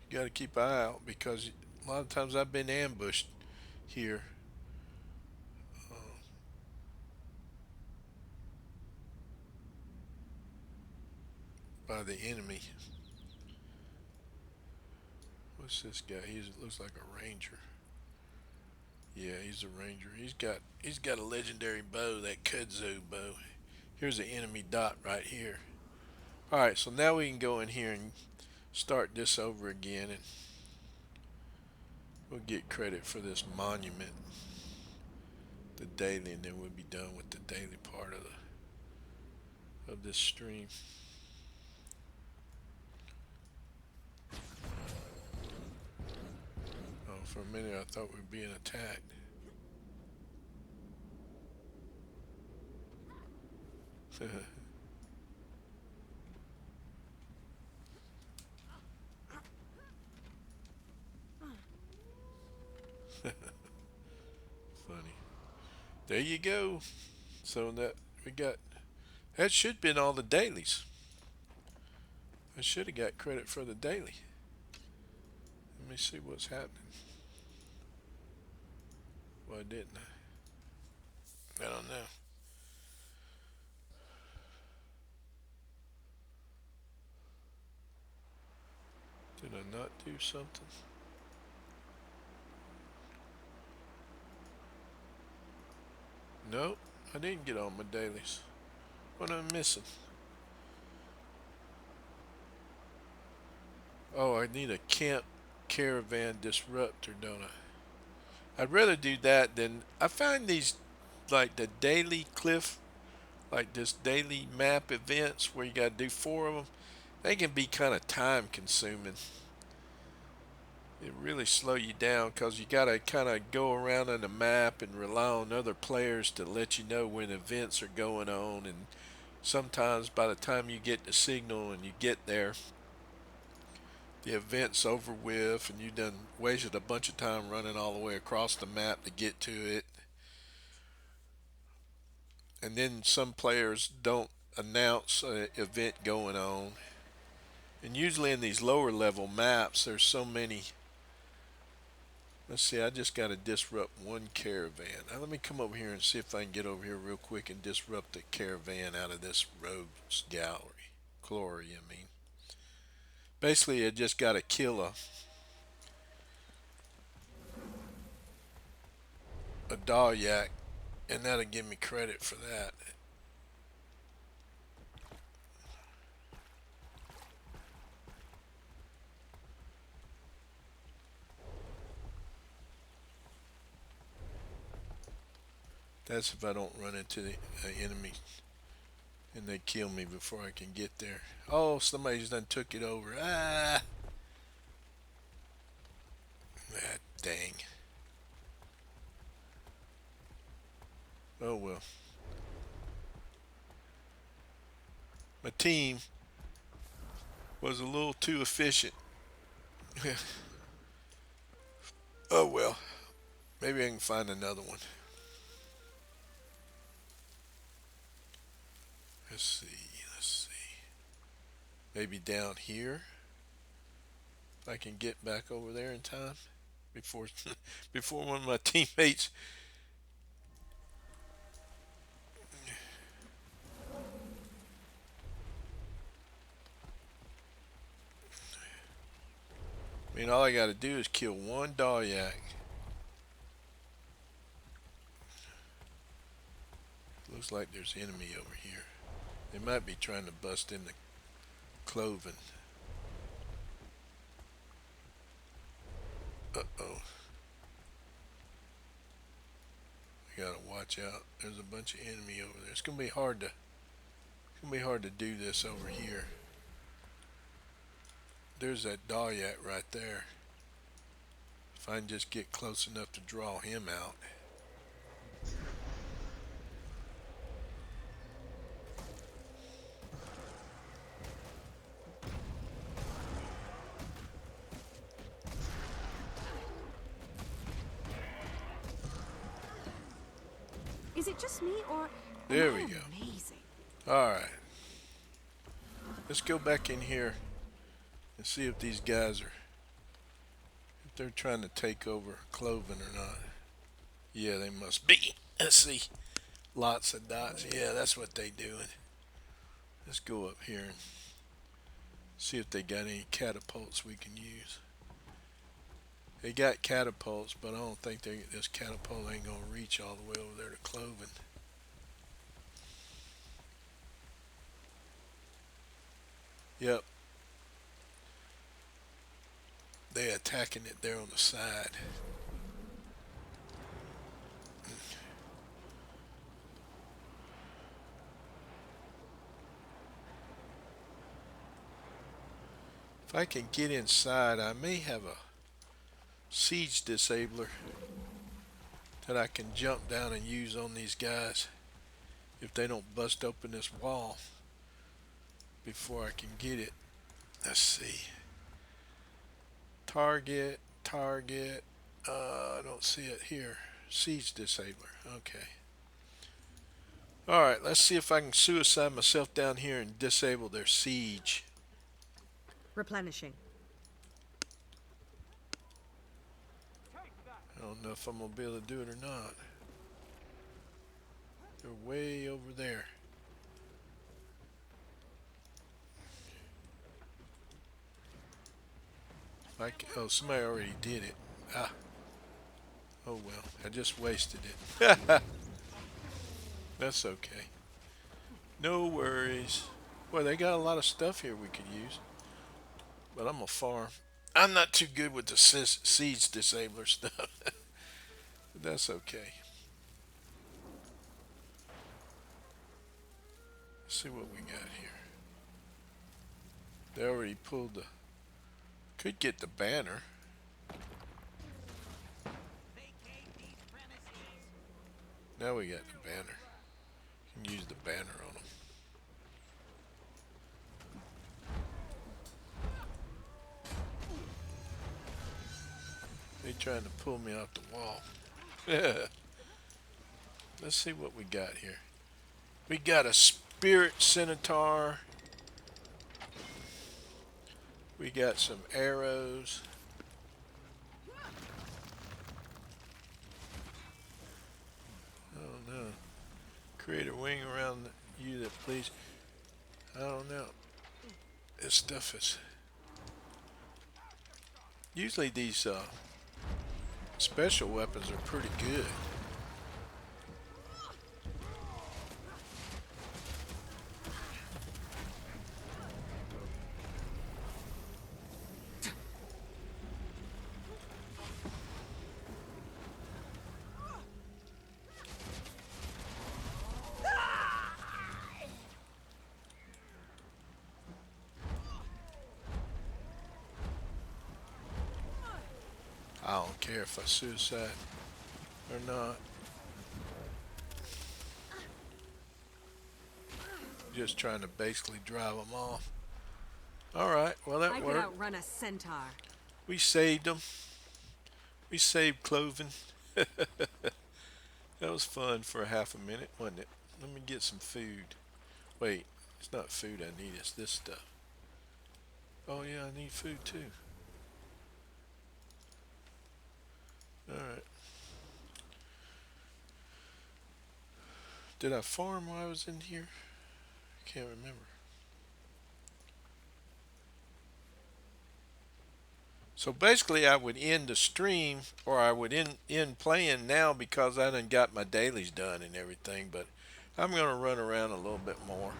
A: You got to keep an eye out because a lot of times I've been ambushed here by the enemy. What's this guy? He looks like a ranger. Yeah, he's a ranger. He's got a legendary bow, that kudzu bow. Here's the enemy dot right here. All right, so now we can go in here and start this over again, and we'll get credit for this monument, the daily, and then we'll be done with the daily part of this stream. For a minute, I thought we were being attacked. Funny. There you go. So that we got that should have been all the dailies. I should have got credit for the daily. Let me see what's happening. Why didn't I? I don't know. Did I not do something? Nope, I didn't get all my dailies. What am I missing? Oh, I need a camp caravan disruptor, don't I? I'd rather do that than I find these like the daily cliff, like this daily map events where you got to do 4 of them. They can be kind of time consuming. It really slow you down because you got to kind of go around on the map and rely on other players to let you know when events are going on. And sometimes by the time you get the signal and you get there, the event's over with and you done wasted a bunch of time running all the way across the map to get to it. And then some players don't announce an event going on. And usually in these lower level maps, there's so many. Let's see, I just got to disrupt one caravan. Now let me come over here and see if I can get over here real quick and disrupt the caravan out of this rogues gallery. Glory, I mean. Basically, I just got to kill a Dalyak, and that'll give me credit for that. That's if I don't run into the enemy and they kill me before I can get there. Oh, somebody's done took it over. Ah, dang. Oh well. My team was a little too efficient. Oh well. Maybe I can find another one. Let's see. Let's see. Maybe down here. If I can get back over there in time before before one of my teammates. I mean, all I got to do is kill one Dalyak. Looks like there's enemy over here. They might be trying to bust in the cloven. Uh-oh. I gotta watch out. There's a bunch of enemy over there. It's gonna be hard to do this over here. There's that Dalyak right there. If I can just get close enough to draw him out.
D: Is it just me, or
A: There
D: am
A: we
D: I
A: go.
D: amazing?
A: Alright. Let's go back in here and see if these guys are, if they're trying to take over Cloven or not. Yeah, they must be. Let's see. Lots of dots. Yeah, that's what they doing. Let's go up here and see if they got any catapults we can use. They got catapults, but I don't think this catapult ain't gonna reach all the way over there to Cloven. Yep. They attacking it there on the side. If I can get inside, I may have a siege disabler that I can jump down and use on these guys if they don't bust open this wall before I can get it. Let's see. Target, target. I don't see it here. Siege disabler. Okay. Alright, let's see if I can suicide myself down here and disable their siege.
D: Replenishing.
A: I don't know if I'm going to be able to do it or not. They're way over there. Like, oh, somebody already did it. Ah. Oh well, I just wasted it. That's okay. No worries. Boy, they got a lot of stuff here we could use. But I'm a farm. I'm not too good with the siege disabler stuff. But that's okay. Let's see what we got here. They already pulled the... Could get the banner. Now we got the banner. Can use the banner on them. They trying to pull me off the wall. Let's see what we got here. We got a spirit centaur. We got some arrows. I don't know. Create a wing around you that please. I don't know. This stuff is... Usually these special weapons are pretty good. I don't care if I suicide or not. Just trying to basically drive them off. Alright, well that
D: I could
A: worked.
D: outrun a centaur.
A: We saved them. We saved Cloven. That was fun for a half a minute, wasn't it? Let me get some food. Wait, it's not food I need, it's this stuff. Oh yeah, I need food too. Alright. Did I farm while I was in here? I can't remember. So basically I would end the stream, or I would end playing now because I done got my dailies done and everything, but I'm going to run around a little bit more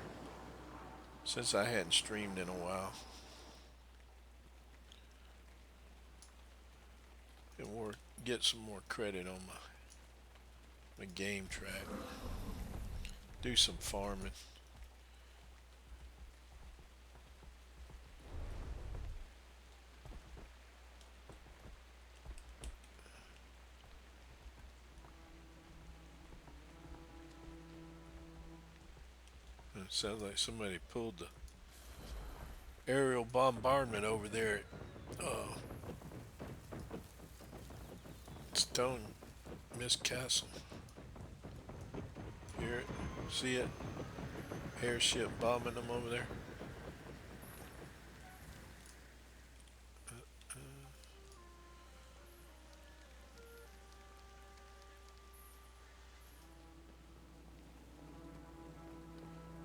A: since I hadn't streamed in a while. And get some more credit on my game track. Do some farming. It sounds like somebody pulled the aerial bombardment over there at Stone Mist Castle. Hear it? See it? Airship bombing them over there.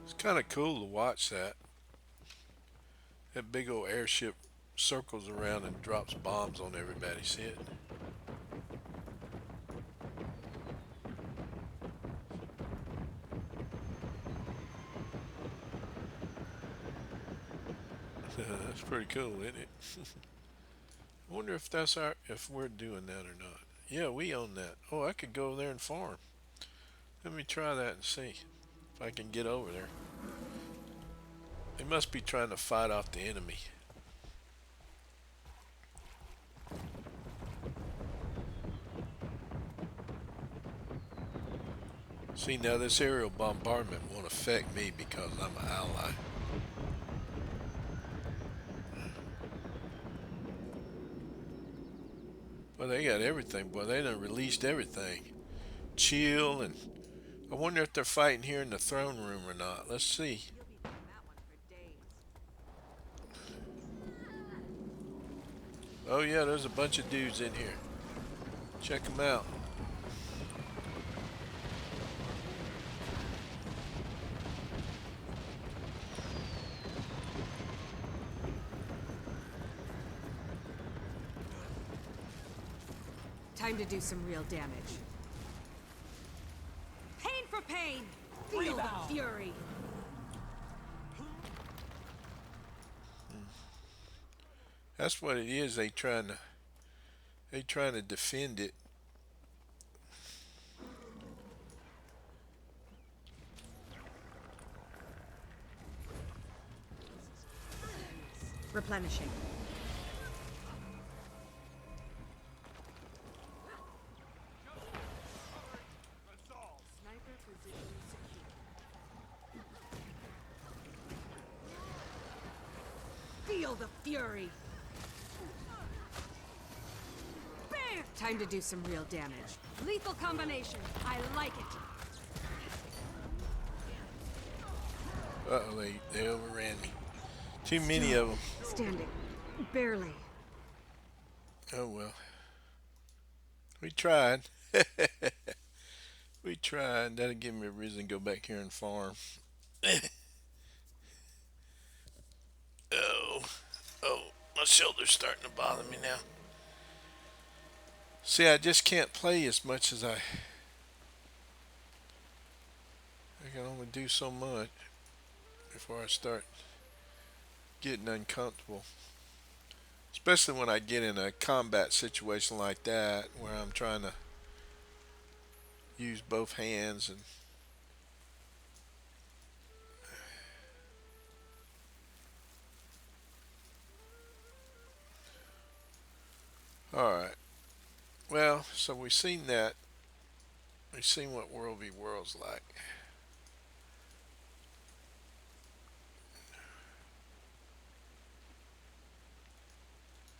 A: It's kind of cool to watch that. That big old airship circles around and drops bombs on everybody. See it? That's pretty cool, isn't it? I wonder if if we're doing that or not. Yeah, we own that. Oh, I could go over there and farm. Let me try that and see if I can get over there. They must be trying to fight off the enemy. See, now this aerial bombardment won't affect me because I'm an ally. Well, they got everything. Boy, they done released everything. Chill, and I wonder if they're fighting here in the throne room or not. Let's see.
D: You'll be playing that one for days.
A: Oh yeah, there's a bunch of dudes in here. Check them out.
D: Time to do some real damage. Pain for pain! Feel the fury!
A: That's what it is. They trying to defend it.
D: Replenishing. Sniper position secure. Feel the fury! Bam! Time to do some real damage. Lethal combination. I like it.
A: Uh-oh, they overran me. Too many of them.
D: Standing. Barely.
A: Oh well. We tried. We tried. That'll give me a reason to go back here and farm. Oh, oh, my shoulder's starting to bother me now. See, I just can't play as much as I can only do so much before I start getting uncomfortable. Especially when I get in a combat situation like that where I'm trying to use both hands and all right. Well, so we've seen that. We've seen what World v. World's like.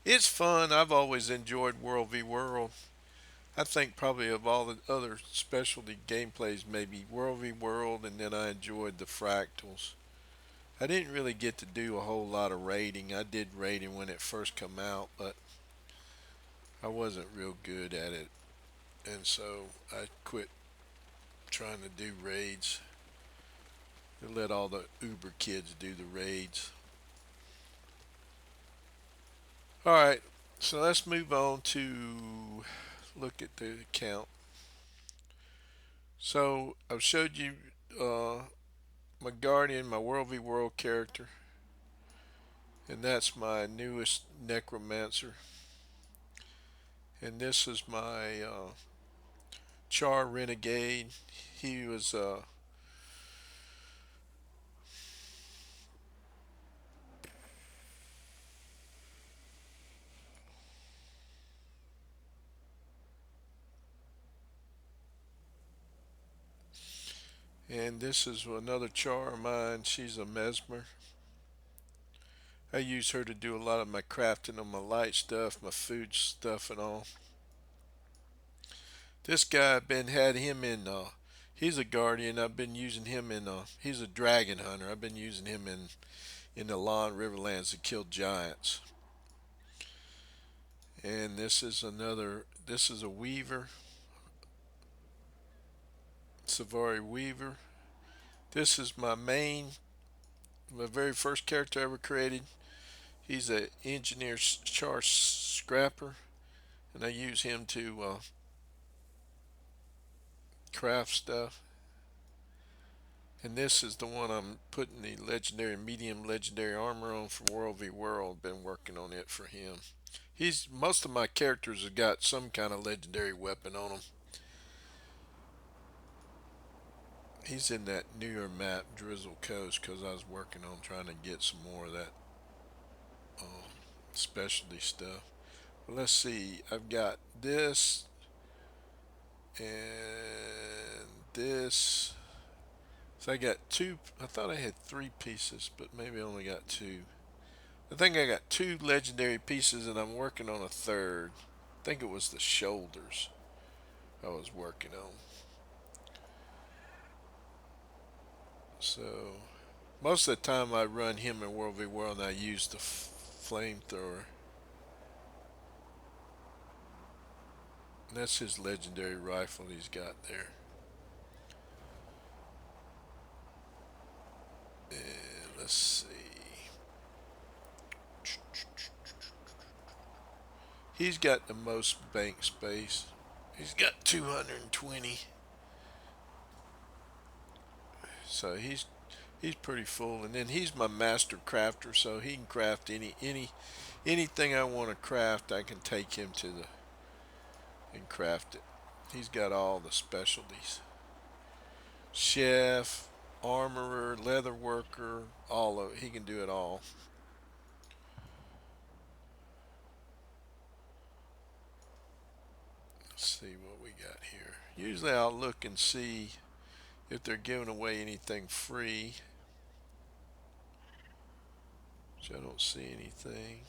A: It's fun. I've always enjoyed World v. World. I think probably of all the other specialty gameplays, maybe World v. World, and then I enjoyed the fractals. I didn't really get to do a whole lot of raiding. I did raiding when it first come out, but I wasn't real good at it, and so I quit trying to do raids. They let all the Uber kids do the raids. All right, so let's move on to look at the account. So I've showed you my Guardian, my World v. World character, and that's my newest Necromancer. And this is my Char Renegade. He was and this is another Char of mine. She's a Mesmer. I use her to do a lot of my crafting on my light stuff, my food stuff, and all. This guy, I've been had him in. He's a guardian. I've been using him in. He's a dragon hunter. I've been using him in the Lawn Riverlands to kill giants. And this is another. This is a weaver, Savari Weaver. This is my main, my very first character I ever created. He's an engineer char scrapper, and I use him to craft stuff. And this is the one I'm putting the legendary, medium legendary armor on from World v. World. Been working on it for him. He's most of my characters have got some kind of legendary weapon on them. He's in that newer map, Drizzle Coast, because I was working on trying to get some more of that specialty stuff. But let's see, I've got this and this. So I got two. I thought I had three pieces, but maybe I only got two. I think I got two legendary pieces, and I'm working on a third. I think it was the shoulders I was working on. So most of the time I run him in World v World, and I use the flamethrower. And that's his legendary rifle he's got there. And let's see. He's got the most bank space. He's got 220. So he's pretty full. And then he's my master crafter, so he can craft anything I want to craft. I can take him to the and craft it. He's got all the specialties. Chef, armorer, leather worker, all of it. He can do it all. Let's see what we got here. Usually I'll look and see if they're giving away anything free. Which I don't see anything.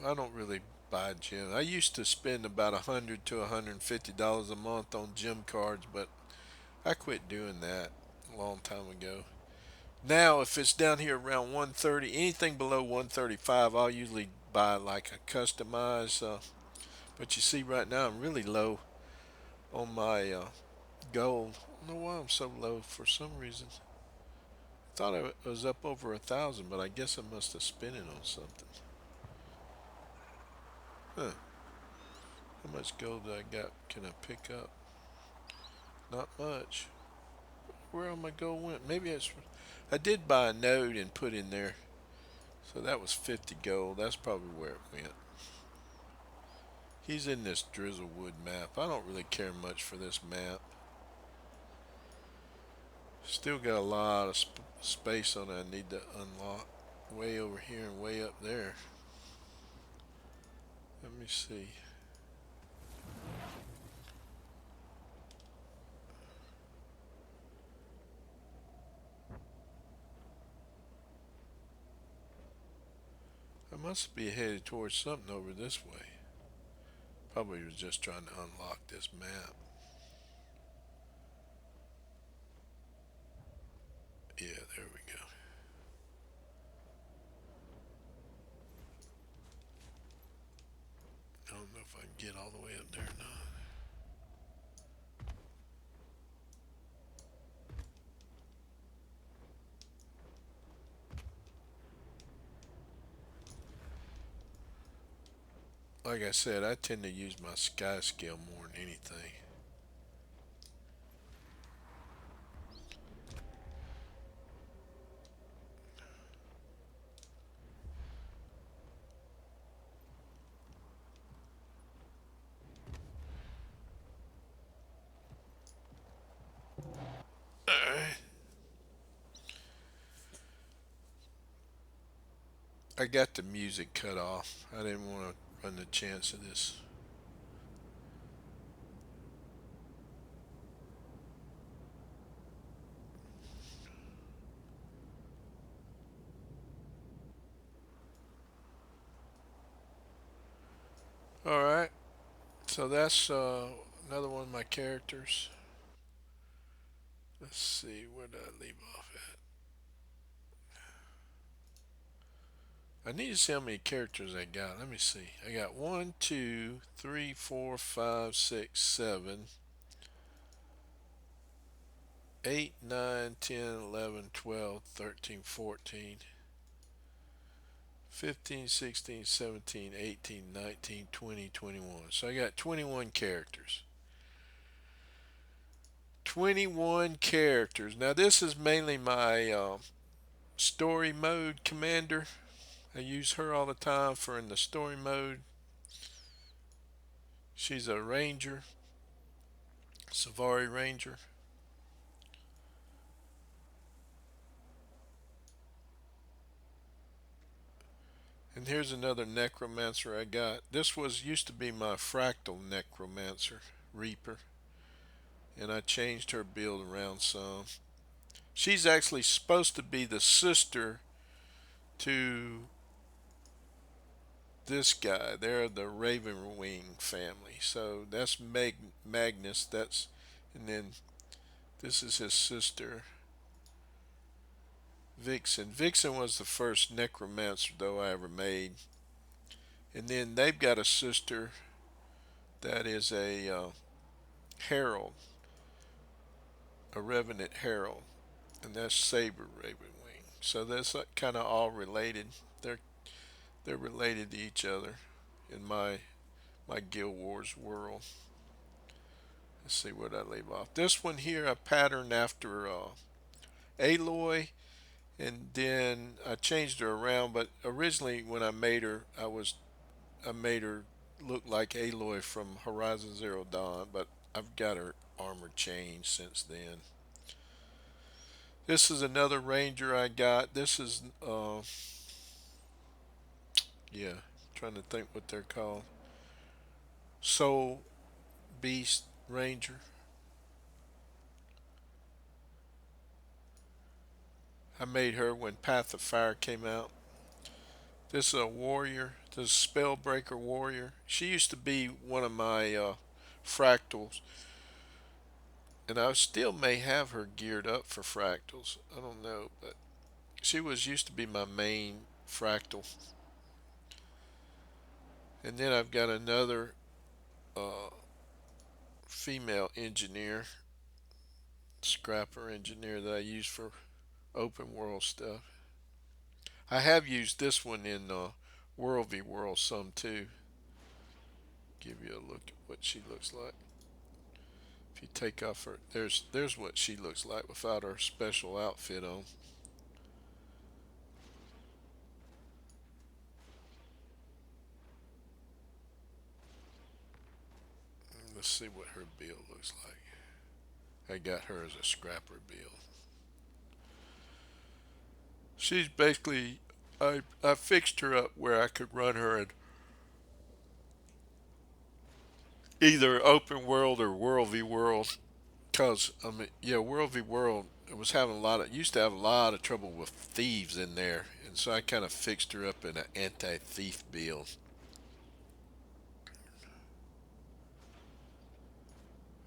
A: I don't really buy gems. I used to spend about $100 to $150 a month on gem cards, but I quit doing that a long time ago. Now, if it's down here around 130, anything below 135, I'll usually buy like a customized. But you see, right now I'm really low on my gold. I don't know why I'm so low for some reason. I thought I was up over 1,000, but I guess I must have spent it on something. Huh. How much gold do I got? Can I pick up? Not much. Where all my gold went? I did buy a node and put in there. So that was 50 gold. That's probably where it went. He's in this Drizzlewood map. I don't really care much for this map. Still got a lot of space on it I need to unlock. Way over here and way up there. Let me see. I must be headed towards something over this way. Probably was just trying to unlock this map. Yeah, there we go. I don't know if I can get all the way up there or not. Like I said, I tend to use my sky scale more than anything. Alright. I got the music cut off. I didn't want to run the chance of this. Alright. So that's another one of my characters. Let's see, where did I leave off at? I need to see how many characters I got. Let me see. I got 1, 2, 3, 4, 5, 6, 7, 8, 9, 10, 11, 12, 13, 14, 15, 16, 17, 18, 19, 20, 21. So I got 21 characters. 21 characters. Now this is mainly my story mode commander. I use her all the time for in the story mode. She's a ranger, Savari ranger. And here's another necromancer I got. This was used to be my fractal necromancer, Reaper. And I changed her build around some. She's actually supposed to be the sister to this guy. They're the Ravenwing family. So that's Magnus. And then this is his sister, Vixen. Vixen was the first necromancer though I ever made. And then they've got a sister that is a herald, a revenant herald, and that's Saber Ravenwing. So that's kind of all related. They're they're related to each other in my Guild Wars world. Let's see what I leave off. This one here I patterned after Aloy, and then I changed her around. But originally when I made her, I made her look like Aloy from Horizon Zero Dawn. But I've got her armor changed since then. This is another ranger I got. This is yeah, trying to think what they're called. Soul Beast Ranger. I made her when Path of Fire came out. This is a warrior. This is Spellbreaker warrior. She used to be one of my fractals, and I still may have her geared up for fractals. I don't know, but she was used to be my main fractal. And then I've got another uh, female engineer, scrapper engineer that I use for open world stuff. I have used this one in World v World some too. Give you a look at what she looks like. If you take off her, there's what she looks like without her special outfit on. Let's see what her build looks like. I got her as a scrapper build. She's basically, I fixed her up where I could run her in either open world or world v world. Cause I mean, yeah, world v world it was having a lot of used to have a lot of trouble with thieves in there, and so I kind of fixed her up in an anti-thief build.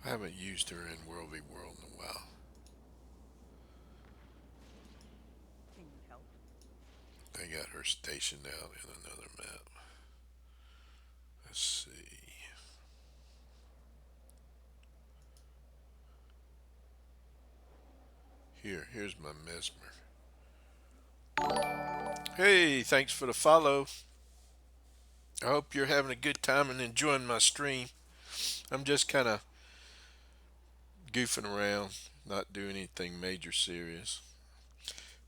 A: I haven't used her in world v world in a while.
B: Can you help?
A: I got her stationed out in another map. Let's see. Here's my mesmer. Hey, thanks for the follow. I hope you're having a good time and enjoying my stream. I'm just kind of goofing around, not doing anything major serious.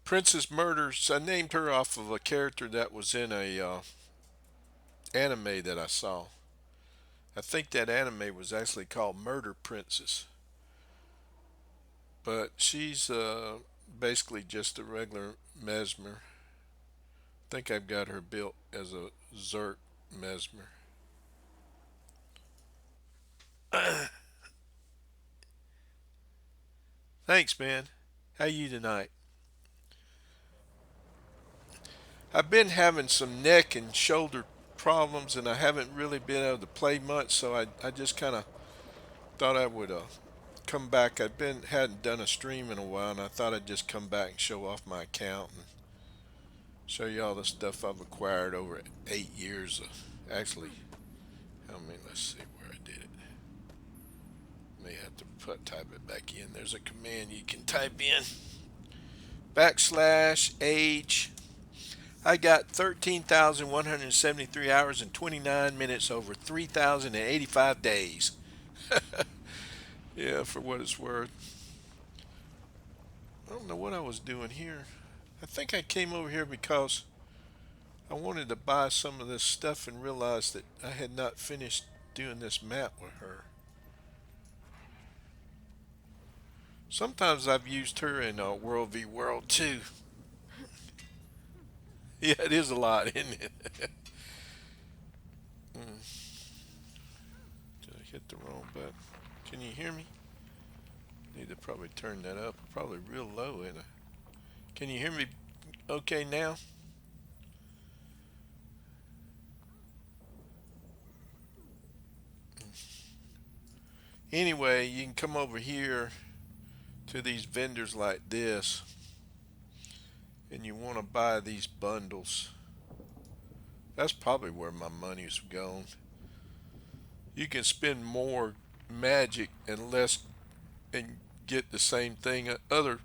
A: Princess Murders, I named her off of a character that was in a anime that I saw. I think that anime was actually called Murder Princess. But she's basically just a regular mesmer. I think I've got her built as a Zerk mesmer. Thanks, man. How you tonight? I've been having some neck and shoulder problems, and I haven't really been able to play much. So I just kind of thought I would come back. I'd been hadn't done a stream in a while, and I thought I'd just come back and show off my account and show you all the stuff I've acquired over 8 years. Actually, I mean, let's see where I did it. May have to type it back in. There's a command you can type in. Backslash age. I got 13,173 hours and 29 minutes over 3,085 days. Yeah, for what it's worth. I don't know what I was doing here. I think I came over here because I wanted to buy some of this stuff and realized that I had not finished doing this map with her. Sometimes I've used her in World v World too. Yeah, it is a lot, isn't it? Did I hit the wrong button? Can you hear me? Need to probably turn that up. Probably real low, ain't I? Can you hear me okay now? Anyway, you can come over here to these vendors like this, and you want to buy these bundles. That's probably where my money's gone. You can spend more magic and less and get the same thing. Other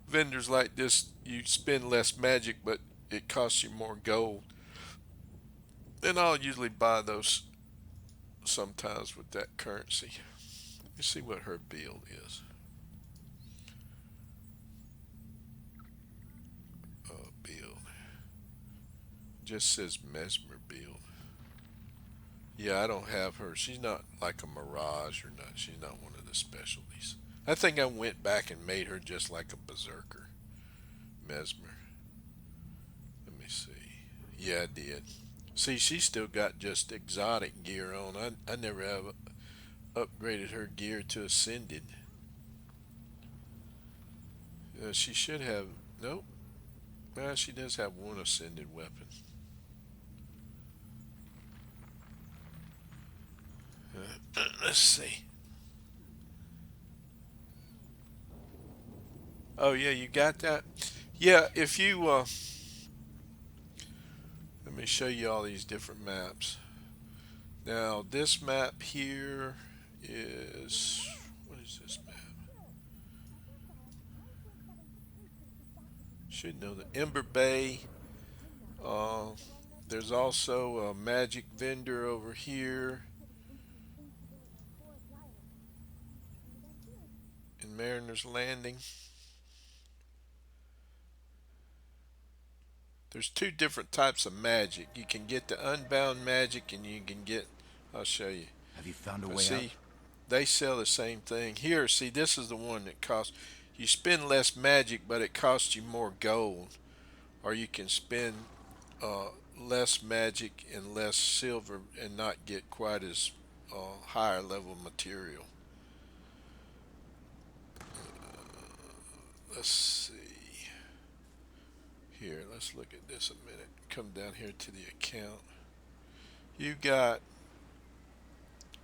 A: vendors like this, you spend less magic, but it costs you more gold. And I'll usually buy those sometimes with that currency. Let me see what her build is. Build. Just says Mesmer build. Yeah, I don't have her. She's not like a Mirage or not. She's not one of the specialties. I think I went back and made her just like a Berserker. Mesmer. Let me see. Yeah, I did. See, she still got just exotic gear on. I never have upgraded her gear to Ascended. She should have. Nope. Well, she does have one Ascended weapon. Let's see. Oh, yeah, you got that? Yeah, if you. Let me show you all these different maps. Now, this map here is. What is this map? Should know the Ember Bay. Uh, there's also a magic vendor over here in Mariner's Landing. There's two different types of magic. You can get the Unbound Magic and you can get. I'll show you.
E: Have you found a
A: But
E: way out?
A: see, they sell the same thing. Here, see, this is the one that costs. You spend less magic, but it costs you more gold. Or you can spend uh, less magic and less silver and not get quite as higher level material. Let's see. Here, let's look at this a minute. Come down here to the account. You got,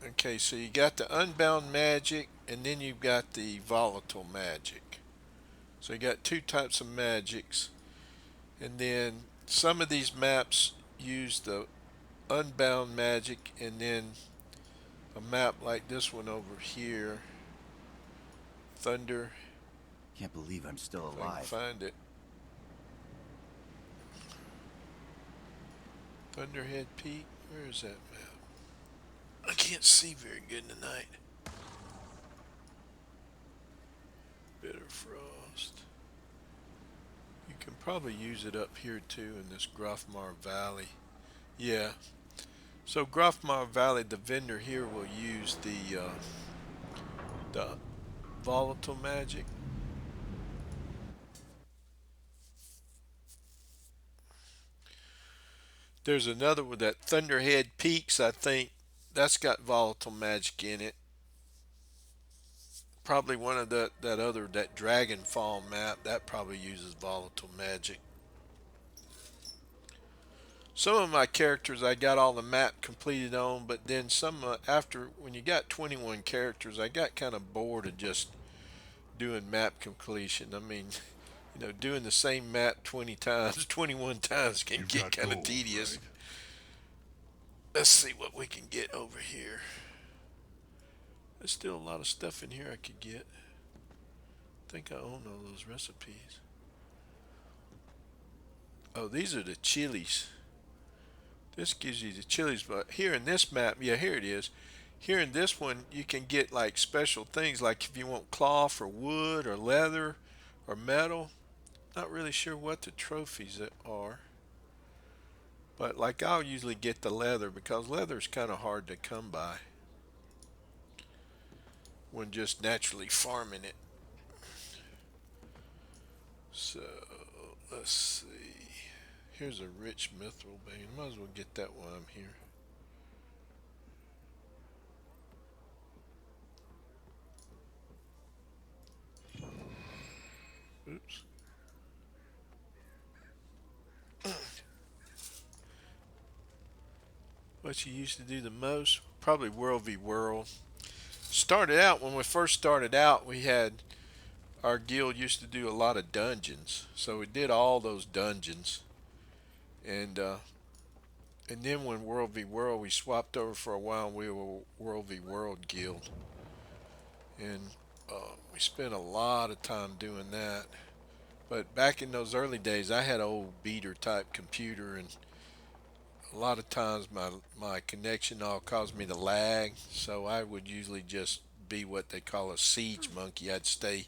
A: okay, so you got the Unbound Magic and then you've got the Volatile Magic. So you got two types of magics. And then some of these maps use the Unbound Magic, and then a map like this one over here, Thunder,
E: Can't believe I'm still
A: if I can
E: alive.
A: find it. Thunderhead Peak, where is that map? I can't see very good tonight. Bitter Frost. You can probably use it up here too in this Grofmar Valley. Yeah. So Grofmar Valley, the vendor here will use the volatile magic. There's another one that Thunderhead Peaks, I think that's got volatile magic in it. Probably one of that other that Dragonfall map that probably uses volatile magic. Some of my characters I got all the map completed on, but then some after when you got 21 characters, I got kind of bored of just doing map completion. I mean, doing the same map 20 times, 21 times can
C: You've
A: get
C: got
A: kind of
C: gold,
A: tedious.
C: right?
A: Let's see what we can get over here. There's still a lot of stuff in here I could get. I think I own all those recipes. Oh, these are the chilies. This gives you the chilies, but here in this map, yeah, here it is. Here in this one, you can get like special things, like if you want cloth or wood or leather or metal. Not really sure what the trophies are, but like I'll usually get the leather because leather is kind of hard to come by when just naturally farming it. So let's see. Here's a rich mithril vein. Might as well get that while I'm here. Oops. What you used to do the most? Probably World v World. Started out when we first started out, we had our guild used to do a lot of dungeons, so we did all those dungeons, and uh, and then when World v World, we swapped over for a while. And we were World v World guild, and we spent a lot of time doing that. But back in those early days, I had an old beater type computer, and a lot of times my connection all caused me to lag. So I would usually just be what they call a siege monkey. I'd stay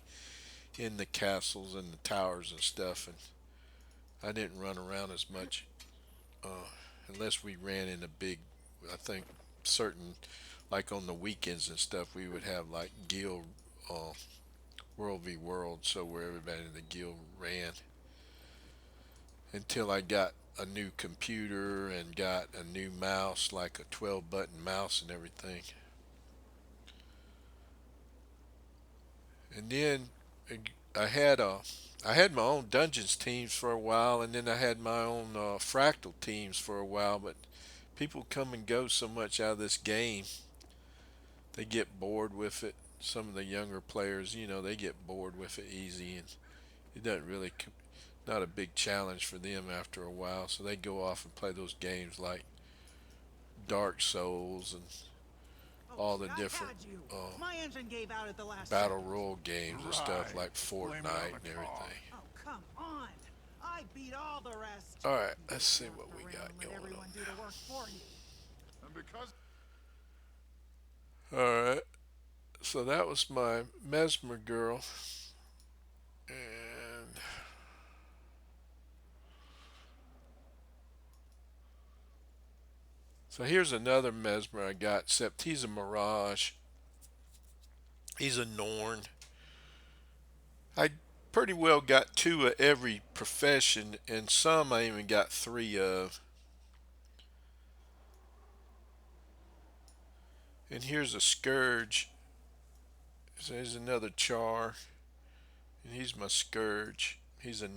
A: in the castles and the towers and stuff, and I didn't run around as much uh, unless we ran in a big. I think certain like on the weekends and stuff, we would have like guild uh, World v World, so where everybody in the guild ran until I got a new computer and got a new mouse, like a 12 button mouse and everything. And then I had a I had my own dungeons teams for a while, and then I had my own fractal teams for a while. But people come and go so much out of this game, they get bored with it. Some of the younger players, they get bored with it easy, and it doesn't really not a big challenge for them after a while. So they go off and play those games like Dark Souls and
B: Oh,
A: all
B: see,
A: the
B: I
A: different
B: had you.
A: uh,
B: My engine gave out at the last
A: battle
B: second.
A: royale games and stuff like
C: Blame it on
A: Fortnite
C: the
A: and
C: car.
A: everything.
B: Oh, come on. I beat all the rest.
A: All right,
B: You
A: let's
B: just
A: see
B: walk
A: what we
B: around
A: got
B: and let
A: going
B: everyone
A: on
B: do the work for you.
C: And because
A: now. All right, so that was my Mesmer girl, and so here's another Mesmer I got. Except he's a Mirage. He's a Norn. I pretty well got two of every profession, and some I even got three of. And here's a Scourge. So there's another Char, and he's my Scourge. He's a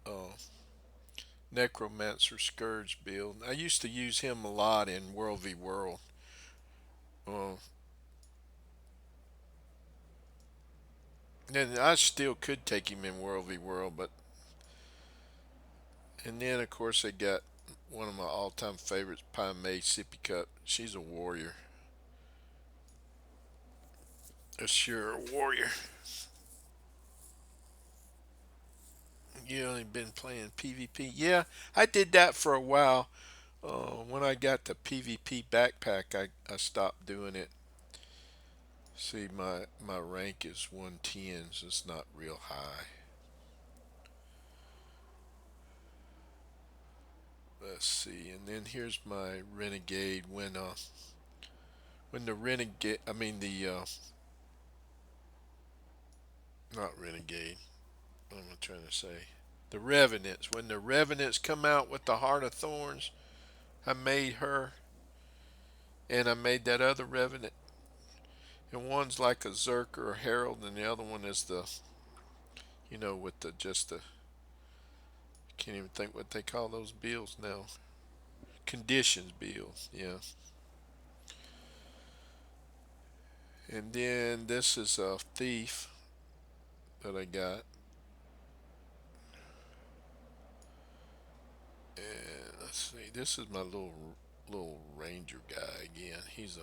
A: uh, Necromancer Scourge build. I used to use him a lot in World v World. Uh, and I still could take him in World v World, but and then of course I got one of my all-time favorites, Pine Mage Sippy Cup. She's a warrior, a sure warrior. You only been playing PvP? Yeah, I did that for a while. When I got the PvP backpack, I stopped doing it. See, my rank is 110, so it's not real high. Let's see, and then here's my renegade. When the renegade, I mean the not renegade. What am I trying to say? The revenants. When the revenants come out with the heart of thorns, I made her, and I made that other revenant. And one's like a Zerk or a Herald, and the other one is with the just the. Can't even think what they call those bills now. Conditions bills, yeah. And then this is a thief that I got. And let's see, this is my little ranger guy again. He's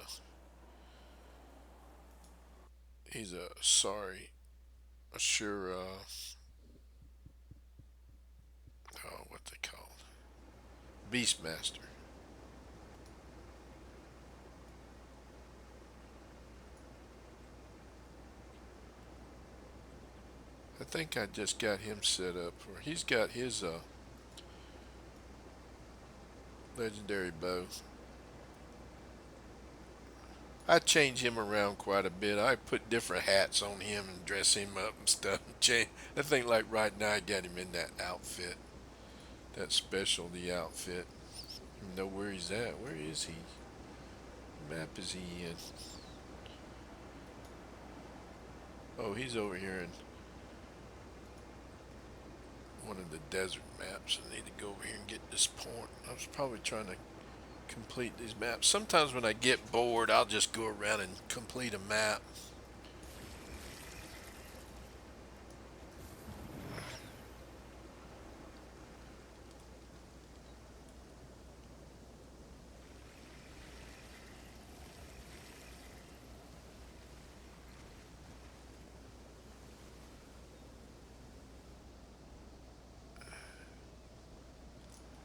A: a sorry, a sure oh, what they call it, Beastmaster. I think I just got him set up for. He's got his legendary bow. I change him around quite a bit. I put different hats on him and dress him up and stuff. Change. I think like right now I got him in that outfit. that specialty outfit. Even know where he's at. Where is he? What map is he in? Oh, he's over here in one of the desert maps. I need to go over here and get this point. I was probably trying to complete these maps. Sometimes when I get bored, I'll just go around and complete a map.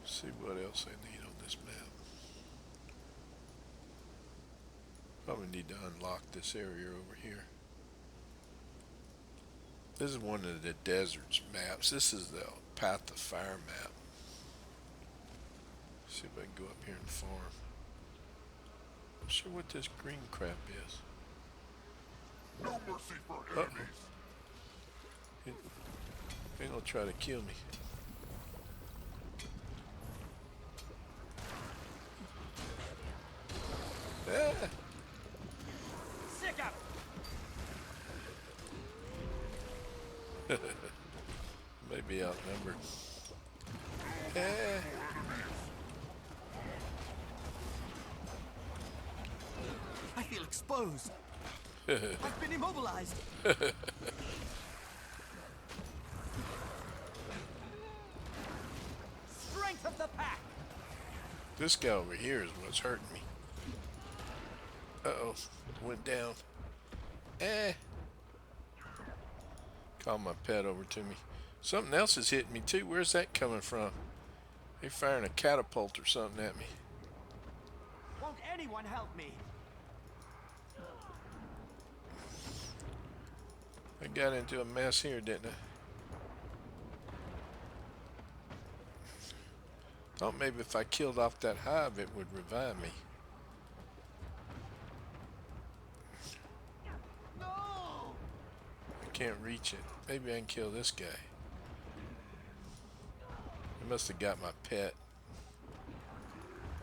A: See what else I need on this map. Probably need to unlock this area over here. This is one of the deserts maps. This is the Path of Fire map. See if I can go up here and farm. Not sure what this green crap is.
C: No mercy for
A: Uh-oh.
C: enemies.
A: They're gonna try to kill me. Ah,
B: Sick of it.
A: maybe outnumbered. Ah.
E: I feel exposed. I've been immobilized.
B: Strength of the pack.
A: This guy over here is what's hurting me. Uh-oh. Went down. Eh. Call my pet over to me. Something else is hitting me too. Where's that coming from? They firing a catapult or something at me.
B: Won't anyone help me?
A: I got into a mess here, didn't I? Thought maybe if I killed off that hive, it would revive me.
B: No!
A: I can't reach it. Maybe I can kill this guy. I must have got my pet.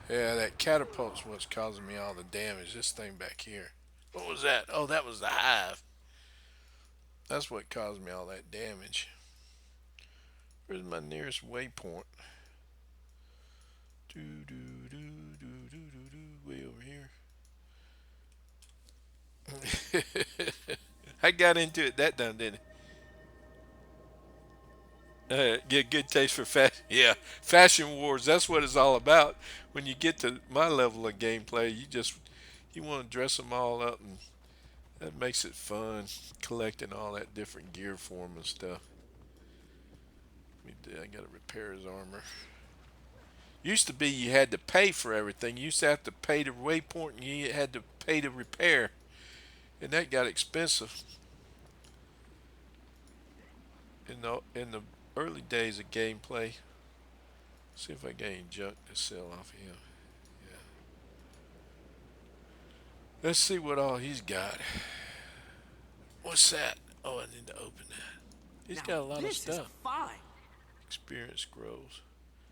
A: Yeah, that catapult's what's causing me all the damage. This thing back here. What was that? Oh, that was the hive. That's what caused me all that damage. Where's my nearest waypoint? Do do do do do do do. Way over here. I got into it that time, didn't I? Get good taste for fashion. Yeah, fashion wars. That's what it's all about. When you get to my level of gameplay, you want to dress them all up, and that makes it fun. Collecting all that different gear for him and stuff. I gotta repair his armor. Used to be you had to pay for everything. You used to have to pay the waypoint, and you had to pay to repair, and that got expensive. In the early days of gameplay. See if I got any junk to sell off of him. Yeah. Let's see what all he's got. What's that? Oh, I need to open that. He's got a lot of
B: This is
A: stuff.
B: fine.
A: Experience scrolls.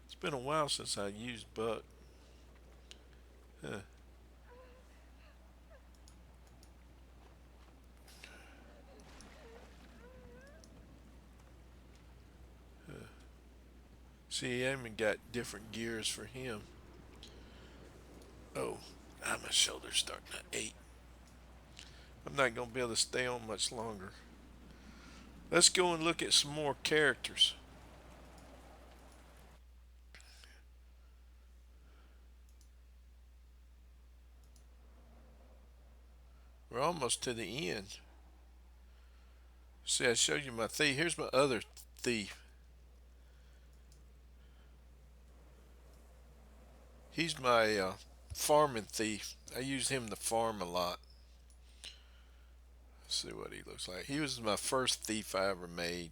A: It's been a while since I used Buck. Huh. See, I even got different gears for him. Oh, now my shoulder's starting to ache. I'm not going to be able to stay on much longer. Let's go and look at some more characters. We're almost to the end. See, I showed you my thief. Here's my other thief. He's my farming thief. I use him to farm a lot. Let's see what he looks like. He was my first thief I ever made.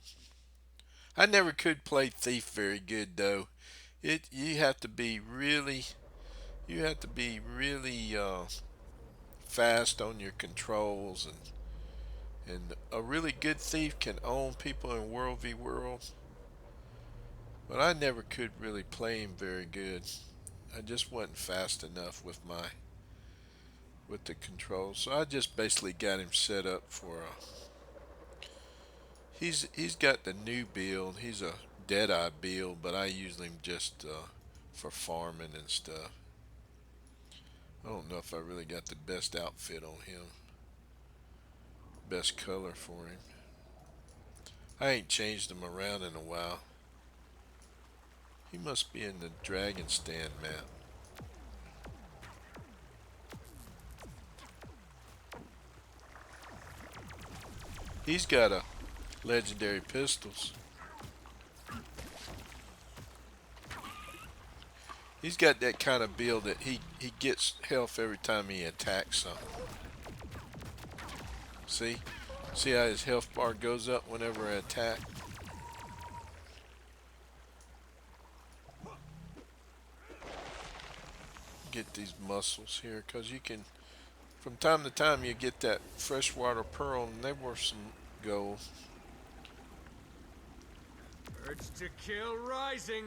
A: I never could play thief very good though. You have to be really fast on your controls, and a really good thief can own people in World v World. But I never could really play him very good. I just wasn't fast enough with the controls. So I just basically got him set up for a. He's got the new build. He's a Deadeye build, but I use him just for farming and stuff. I don't know if I really got the best outfit on him, best color for him. I ain't changed him around in a while. He must be in the Dragon Stand map. He's got a legendary pistols. He's got that kind of build that he gets health every time he attacks something. See? See how his health bar goes up whenever I attack? Get these muscles here, because you can, from time to time, you get that freshwater pearl, and they're worth some gold.
B: Urge to kill rising.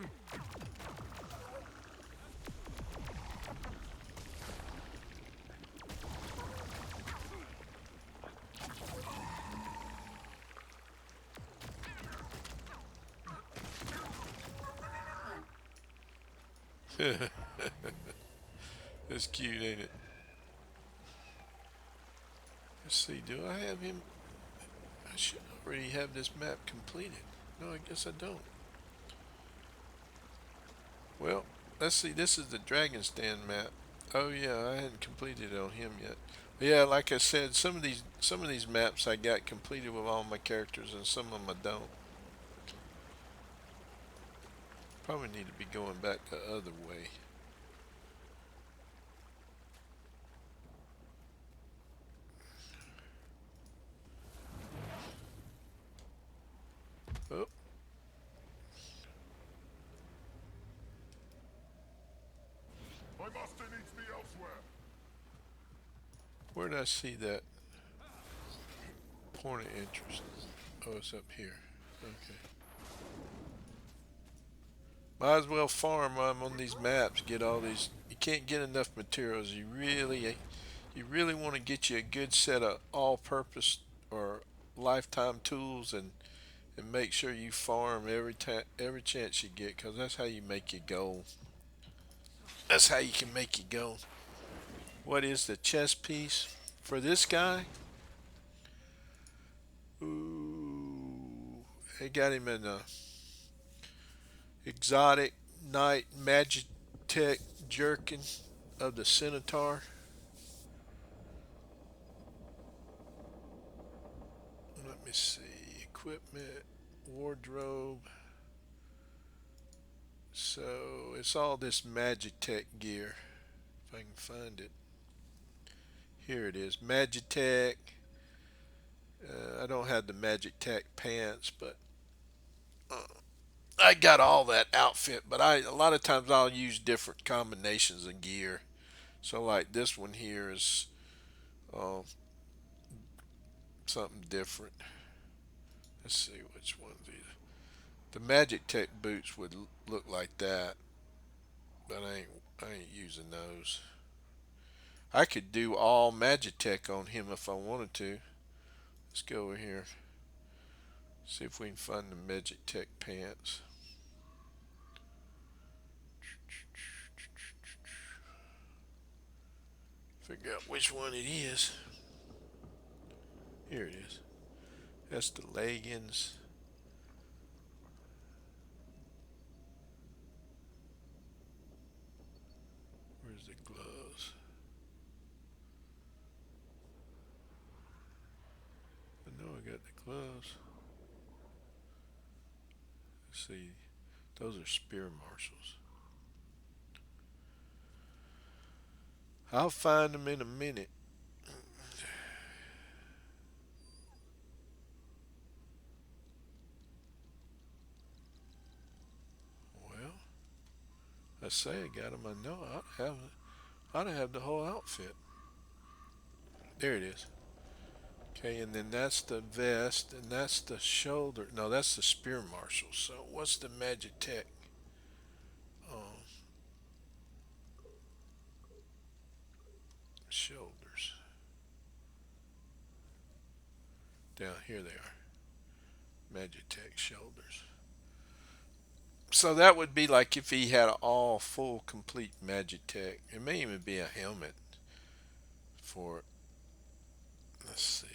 A: That's cute, ain't it? Let's see, do I have him? I should already have this map completed. No, I guess I don't. Well, let's see, this is the Dragon Stand map. Oh yeah, I hadn't completed it on him yet. But yeah, like I said, some of these maps I got completed with all my characters, and some of them I don't. Probably need to be going back the other way. Oh,
C: My master needs me elsewhere.
A: where did I see that point of interest? Oh, it's up here. Okay. Might as well farm while I'm on these maps. Get all these. You can't get enough materials. You really want to get you a good set of all-purpose or lifetime tools, and make sure you farm every chance you get, because that's how you make your gold. That's how you can make your gold. What is the chest piece for this guy? Ooh, they got him in a exotic knight Magitek jerkin of the Centaur. Let me see. Equipment, wardrobe. So it's all this Magitek gear. If I can find it. Here it is. Magitek. I don't have the Magitek pants, but I got all that outfit. But a lot of times I'll use different combinations of gear. So like this one here is uh, something different. Let's see which one these. The Magitek boots would look like that, but I ain't using those. I could do all Magitek on him if I wanted to. Let's go over here. See if we can find the Magitek pants. Figure out which one it is. Here it is. That's the leggings. Where's the gloves? I know I got the gloves. Let's see. Those are spear marshals. I'll find them in a minute. Well, I say I got them. I know I'd have the whole outfit. There it is. Okay, and then that's the vest, and that's the shoulder. No, that's the spear marshal. So what's the Magitek? Oh, shoulders. Down here they are. Magitek shoulders. So that would be like if he had an all full complete Magitek. It may even be a helmet for it. Let's see.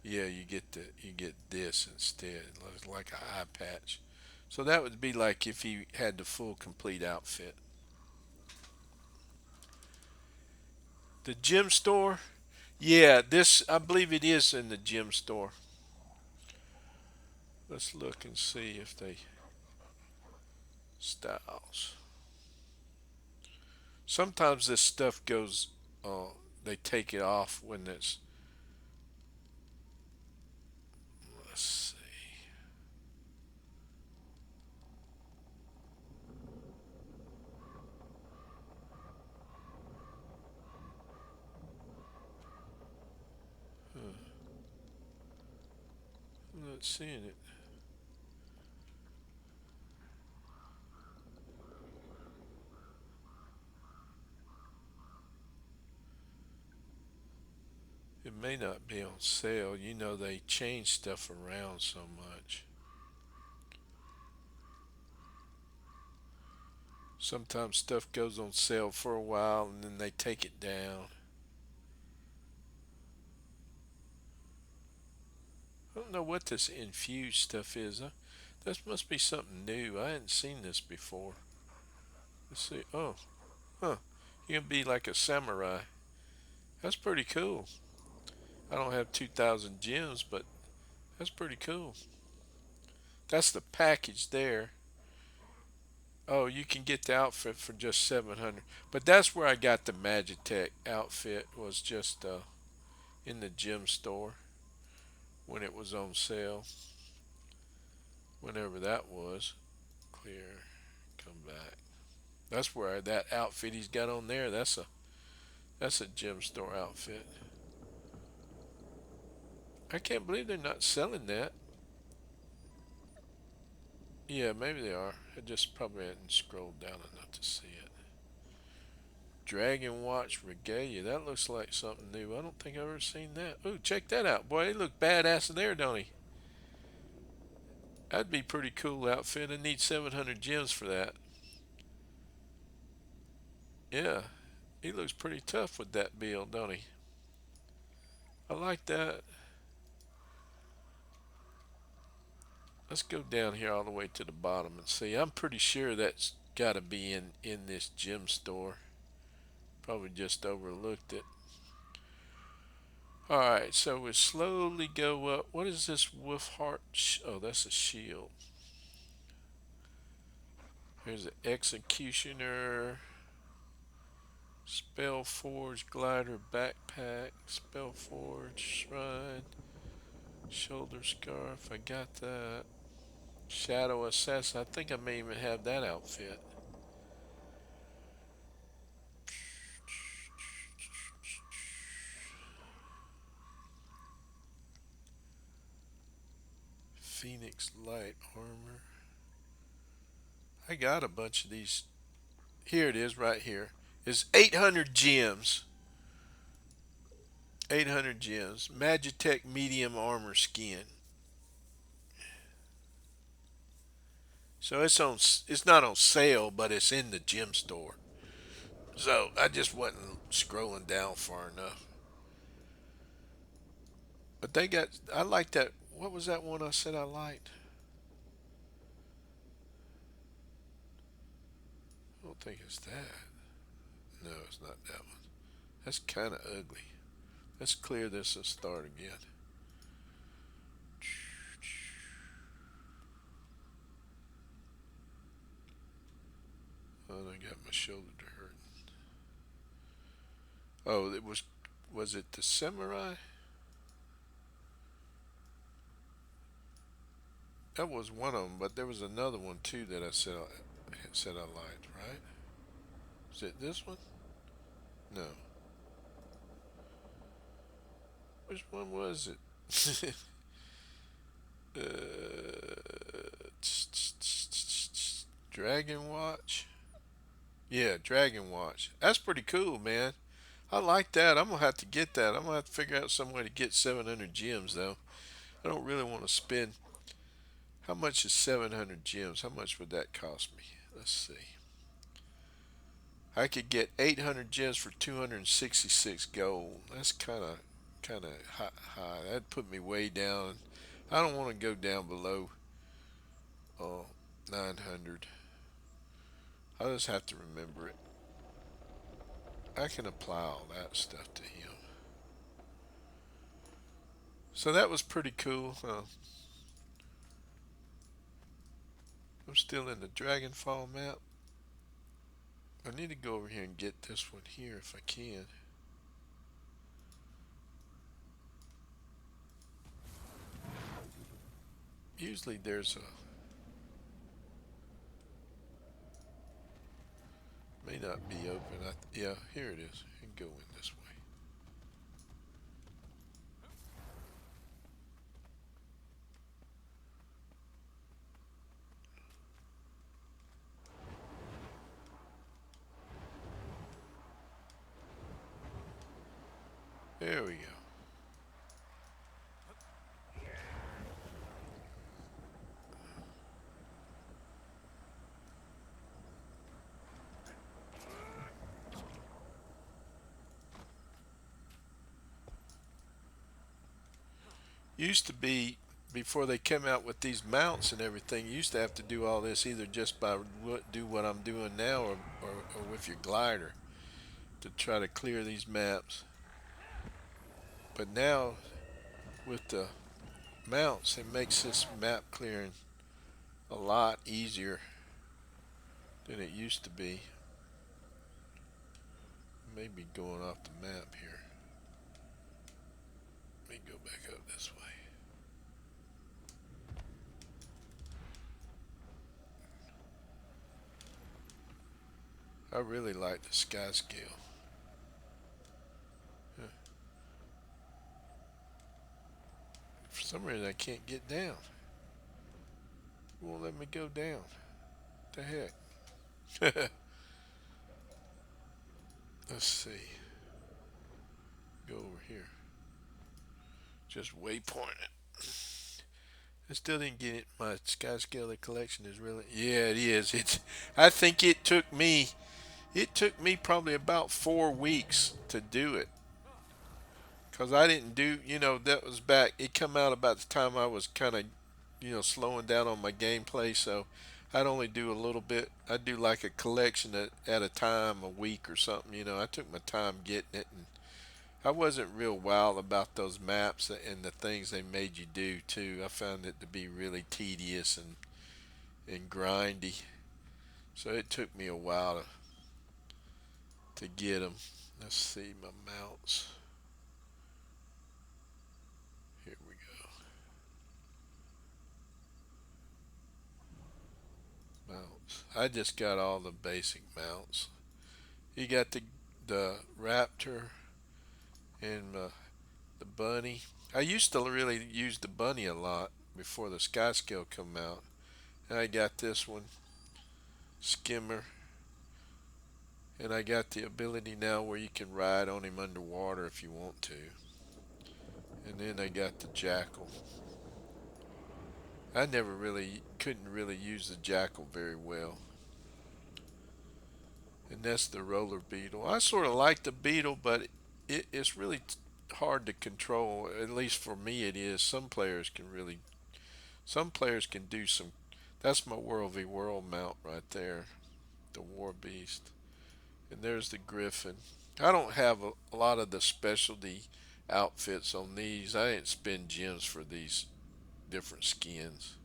A: Yeah, you get this instead. It looks like an eye patch. So that would be like if he had the full complete outfit. The gym store? Yeah, this I believe it is in the gym store. Let's look and see if they styles. Sometimes this stuff goes they take it off when it's let's see. Huh, I'm not seeing it. It may not be on sale. You know they change stuff around so much. Sometimes stuff goes on sale for a while and then they take it down. I don't know what this infused stuff is. This must be something new. I hadn't seen this before. Let's see. Oh, huh. You can be like a samurai. That's pretty cool. I don't have 2,000 gems, but that's pretty cool. That's the package there. Oh, you can get the outfit for just 700. But that's where I got the Magitek outfit was just in the gym store when it was on sale. Whenever that was. Clear. Come back. That's where that outfit he's got on there. That's a gym store outfit. I can't believe they're not selling that. Yeah, maybe they are. I just probably hadn't scrolled down enough to see it. Dragon Watch Regalia. That looks like something new. I don't think I've ever seen that. Ooh, check that out. Boy, they look badass in there, don't he? That'd be a pretty cool outfit. I need 700 gems for that. Yeah, he looks pretty tough with that build, don't he? I like that. Let's go down here all the way to the bottom and see. I'm pretty sure that's got to be in this gym store. Probably just overlooked it. Alright, so we slowly go up. What is this wolf heart? Oh, that's a shield. Here's an executioner. Spellforge glider backpack. Spellforge shrine. Shoulder scarf. I got that. Shadow assassin. I think I may even have that outfit. Phoenix light armor. I got a bunch of these. Here it is right here. It's 800 gems. 800 gems. Magitek medium armor skin. So it's not on sale, but it's in the gem store. So I just wasn't scrolling down far enough. But they got I like that. What was that one I said I liked? I don't think it's that. No, it's not that one. That's kind of ugly. Let's clear this and start again. Oh, I got my shoulder to hurt. Oh, was it the samurai? That was one of them, but there was another one too that I said I liked. Right? Is it this one? No. Which one was it? Dragon Watch? Yeah, Dragon Watch. That's pretty cool, man. I like that. I'm gonna have to get that. I'm gonna have to figure out some way to get 700 gems though. I don't really want to spend. How much is 700 gems? How much would that cost me? Let's see. I could get 800 gems for 266 gold. That's kind of high. That'd put me way down. I don't want to go down below 900. I just have to remember it. I can apply all that stuff to him. So that was pretty cool. I'm still in the Dragonfall map. I need to go over here and get this one here if I can. Usually there's a... May not be open. Yeah, here it is. You can go in this way. There we go. Used to be, before they came out with these mounts and everything, you used to have to do all this either just by do what I'm doing now, or with your glider to try to clear these maps. But now with the mounts, it makes this map clearing a lot easier than it used to be. Maybe going off the map here. Let me go back up this way. I really like the sky scale. For some reason I can't get down. It won't let me go down. What the heck? Let's see. Go over here. Just waypoint it. I still didn't get it. My sky scale collection is really... Yeah, it is. I think it took me... It took me probably about 4 weeks to do it. Because I didn't do... that was back... It come out about the time I was kind of, slowing down on my gameplay. So I'd only do a little bit. I'd do like a collection at a time, a week or something. I took my time getting it. And I wasn't real wild about those maps and the things they made you do too. I found it to be really tedious and grindy. So it took me a while to get them. Let's see my mounts. Here we go. Mounts. I just got all the basic mounts. You got the raptor and the bunny. I used to really use the bunny a lot before the sky scale come out. And I got this one, skimmer, and I got the ability now where you can ride on him underwater if you want to. And then I got the jackal. I never really couldn't really use the jackal very well. And that's the roller beetle. I sort of like the beetle, but it's really hard to control. At least for me, it is. Some players can do some. That's my World v World mount right there, the war beast. And there's the griffin. I don't have a lot of the specialty outfits on these. I didn't spend gems for these different skins.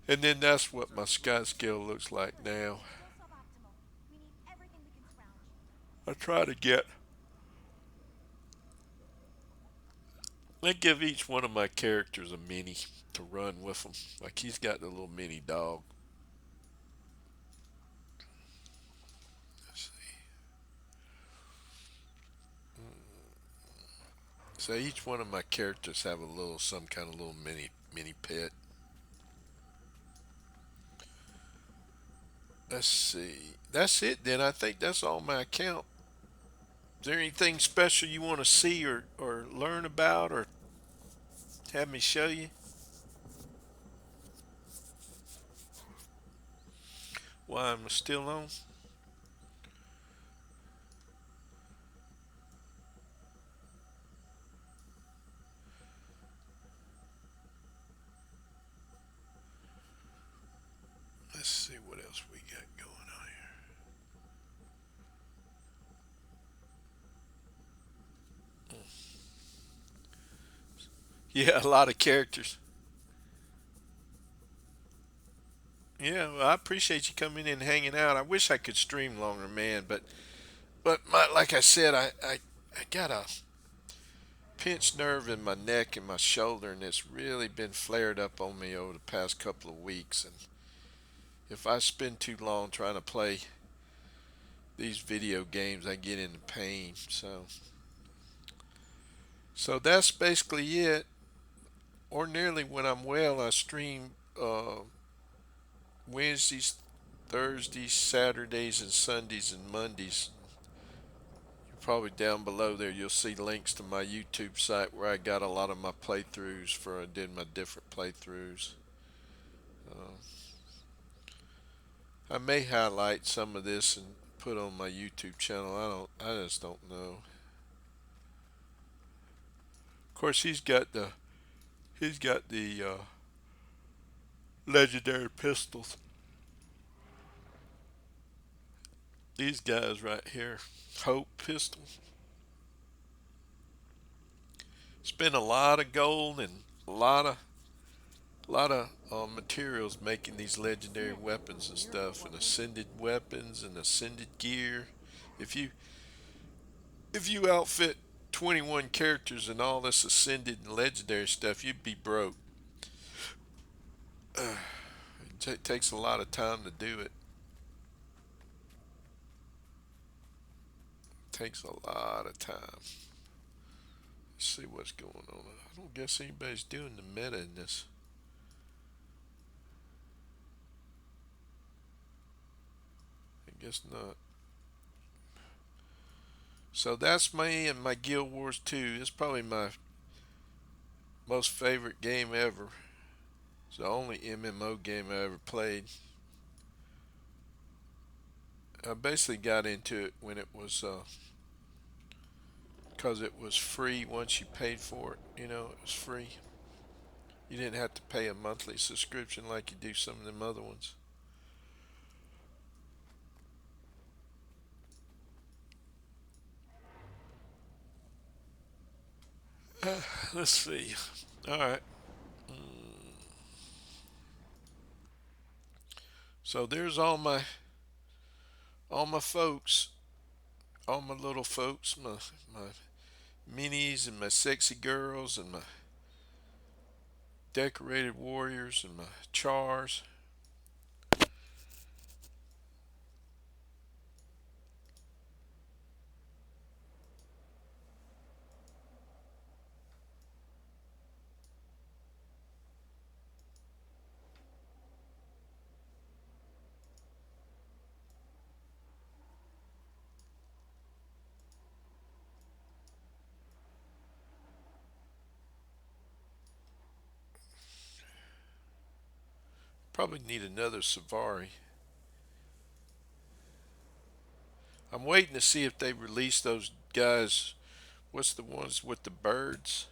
A: And then that's what my sky scale looks like now. I try to get... I give each one of my characters a mini to run with them. Like he's got the little mini dog. Let's see. So each one of my characters have a little, some kind of little mini pet. Let's see. That's it then. I think that's all my account. Is there anything special you want to see or learn about or have me show you? Why I'm still on? Let's see what else we got going on here. Yeah, a lot of characters. Yeah, well, I appreciate you coming in and hanging out. I wish I could stream longer, man, but like I said, I got a pinched nerve in my neck and my shoulder, and it's really been flared up on me over the past couple of weeks. And if I spend too long trying to play these video games, I get into pain. So that's basically it. Ordinarily, when I'm well, I stream Wednesdays, Thursdays, Saturdays, and Sundays and Mondays. You're probably down below there. You'll see links to my YouTube site where I got a lot of my playthroughs for I did my different playthroughs. Uh, I may highlight some of this and put on my YouTube channel. I just don't know. Of course, he's got the legendary pistols. These guys right here, Hope pistol. Spent a lot of gold and a lot of materials making these legendary weapons and stuff, and ascended weapons and ascended gear. If you if you outfit 21 characters and all this ascended and legendary stuff, you'd be broke. It takes a lot of time to do it. Takes a lot of time. Let's see what's going on. I don't guess anybody's doing the meta in this. I guess not. So that's me and my Guild Wars 2. It's probably my most favorite game ever. It's the only MMO game I ever played. I basically got into it when it was, because it was free once you paid for it. You know, it was free. You didn't have to pay a monthly subscription like you do some of them other ones. Let's see. All right. So there's all my folks, all my little folks, my minis and my sexy girls and my decorated warriors and my chars. Probably need another Savari. I'm waiting to see if they release those guys. What's the ones with the birds?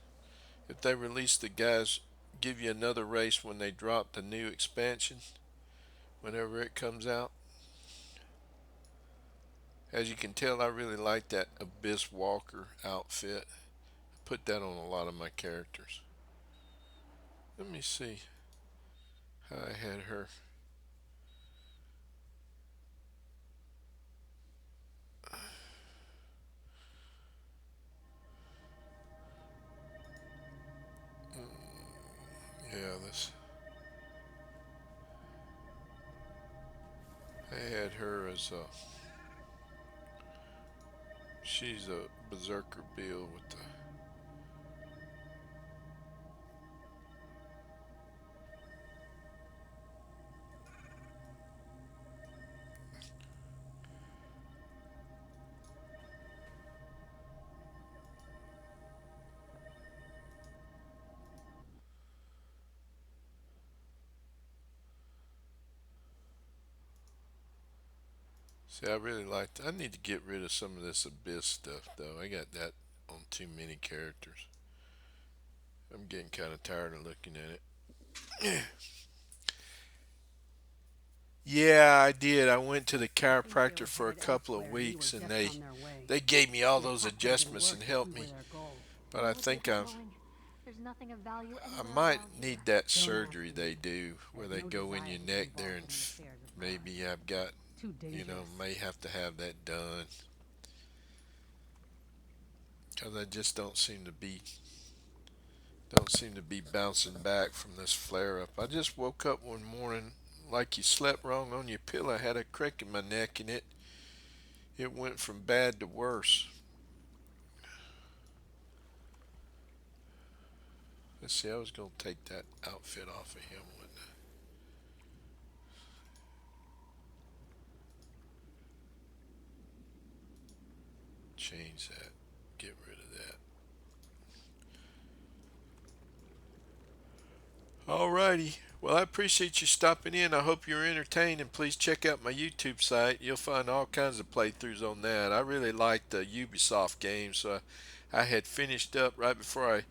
A: If they release the guys, give you another race when they drop the new expansion, whenever it comes out. As you can tell, I really like that Abyss Walker outfit. I put that on a lot of my characters. Let me see how I had her. Yeah, this. I had her as a. She's a berserker build with the See, I really like. I need to get rid of some of this abyss stuff, though. I got that on too many characters. I'm getting kind of tired of looking at it. Yeah, I did. I went to the
D: Think they
A: chiropractor
D: were
A: for a
D: headed
A: couple of
D: elsewhere and we were
A: weeks, and
D: just
A: they
D: on their way.
A: they gave me all
D: The
A: those
D: attack wasn't
A: adjustments and helped
D: working
A: me.
D: for their goal.
A: But I
F: Well, we'll
A: think
F: keep going. There's nothing of value
A: I
F: anywhere
A: might
F: around here.
A: need that
D: Don't ask
A: surgery
D: me.
A: they do where
D: There's
A: they
D: no
A: go in
D: desire
A: your
D: to get
A: neck
D: involved
A: there, and
D: in the affairs of
A: maybe
D: Mars.
A: I've got,
D: Too dangerous.
A: may have to have that done because I just don't seem to be bouncing back from this flare up. I just woke up one morning like you slept wrong on your pillow. I had a crick in my neck, and it went from bad to worse. Let's see, I was gonna take that outfit off of him, wasn't I? Change that. Get rid of that. Alrighty. Well, I appreciate you stopping in. I hope you're entertained, and please check out my YouTube site. You'll find all kinds of playthroughs on that. I really like the Ubisoft games, so I had finished up right before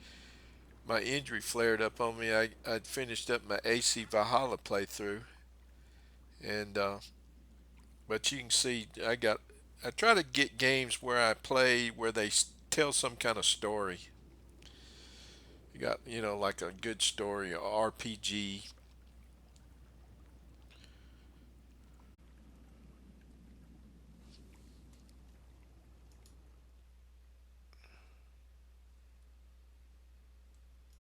A: my injury flared up on me. I'd finished up my AC Valhalla playthrough, and but you can see I try to get games where I play where they tell some kind of story. You got like a good story, a RPG.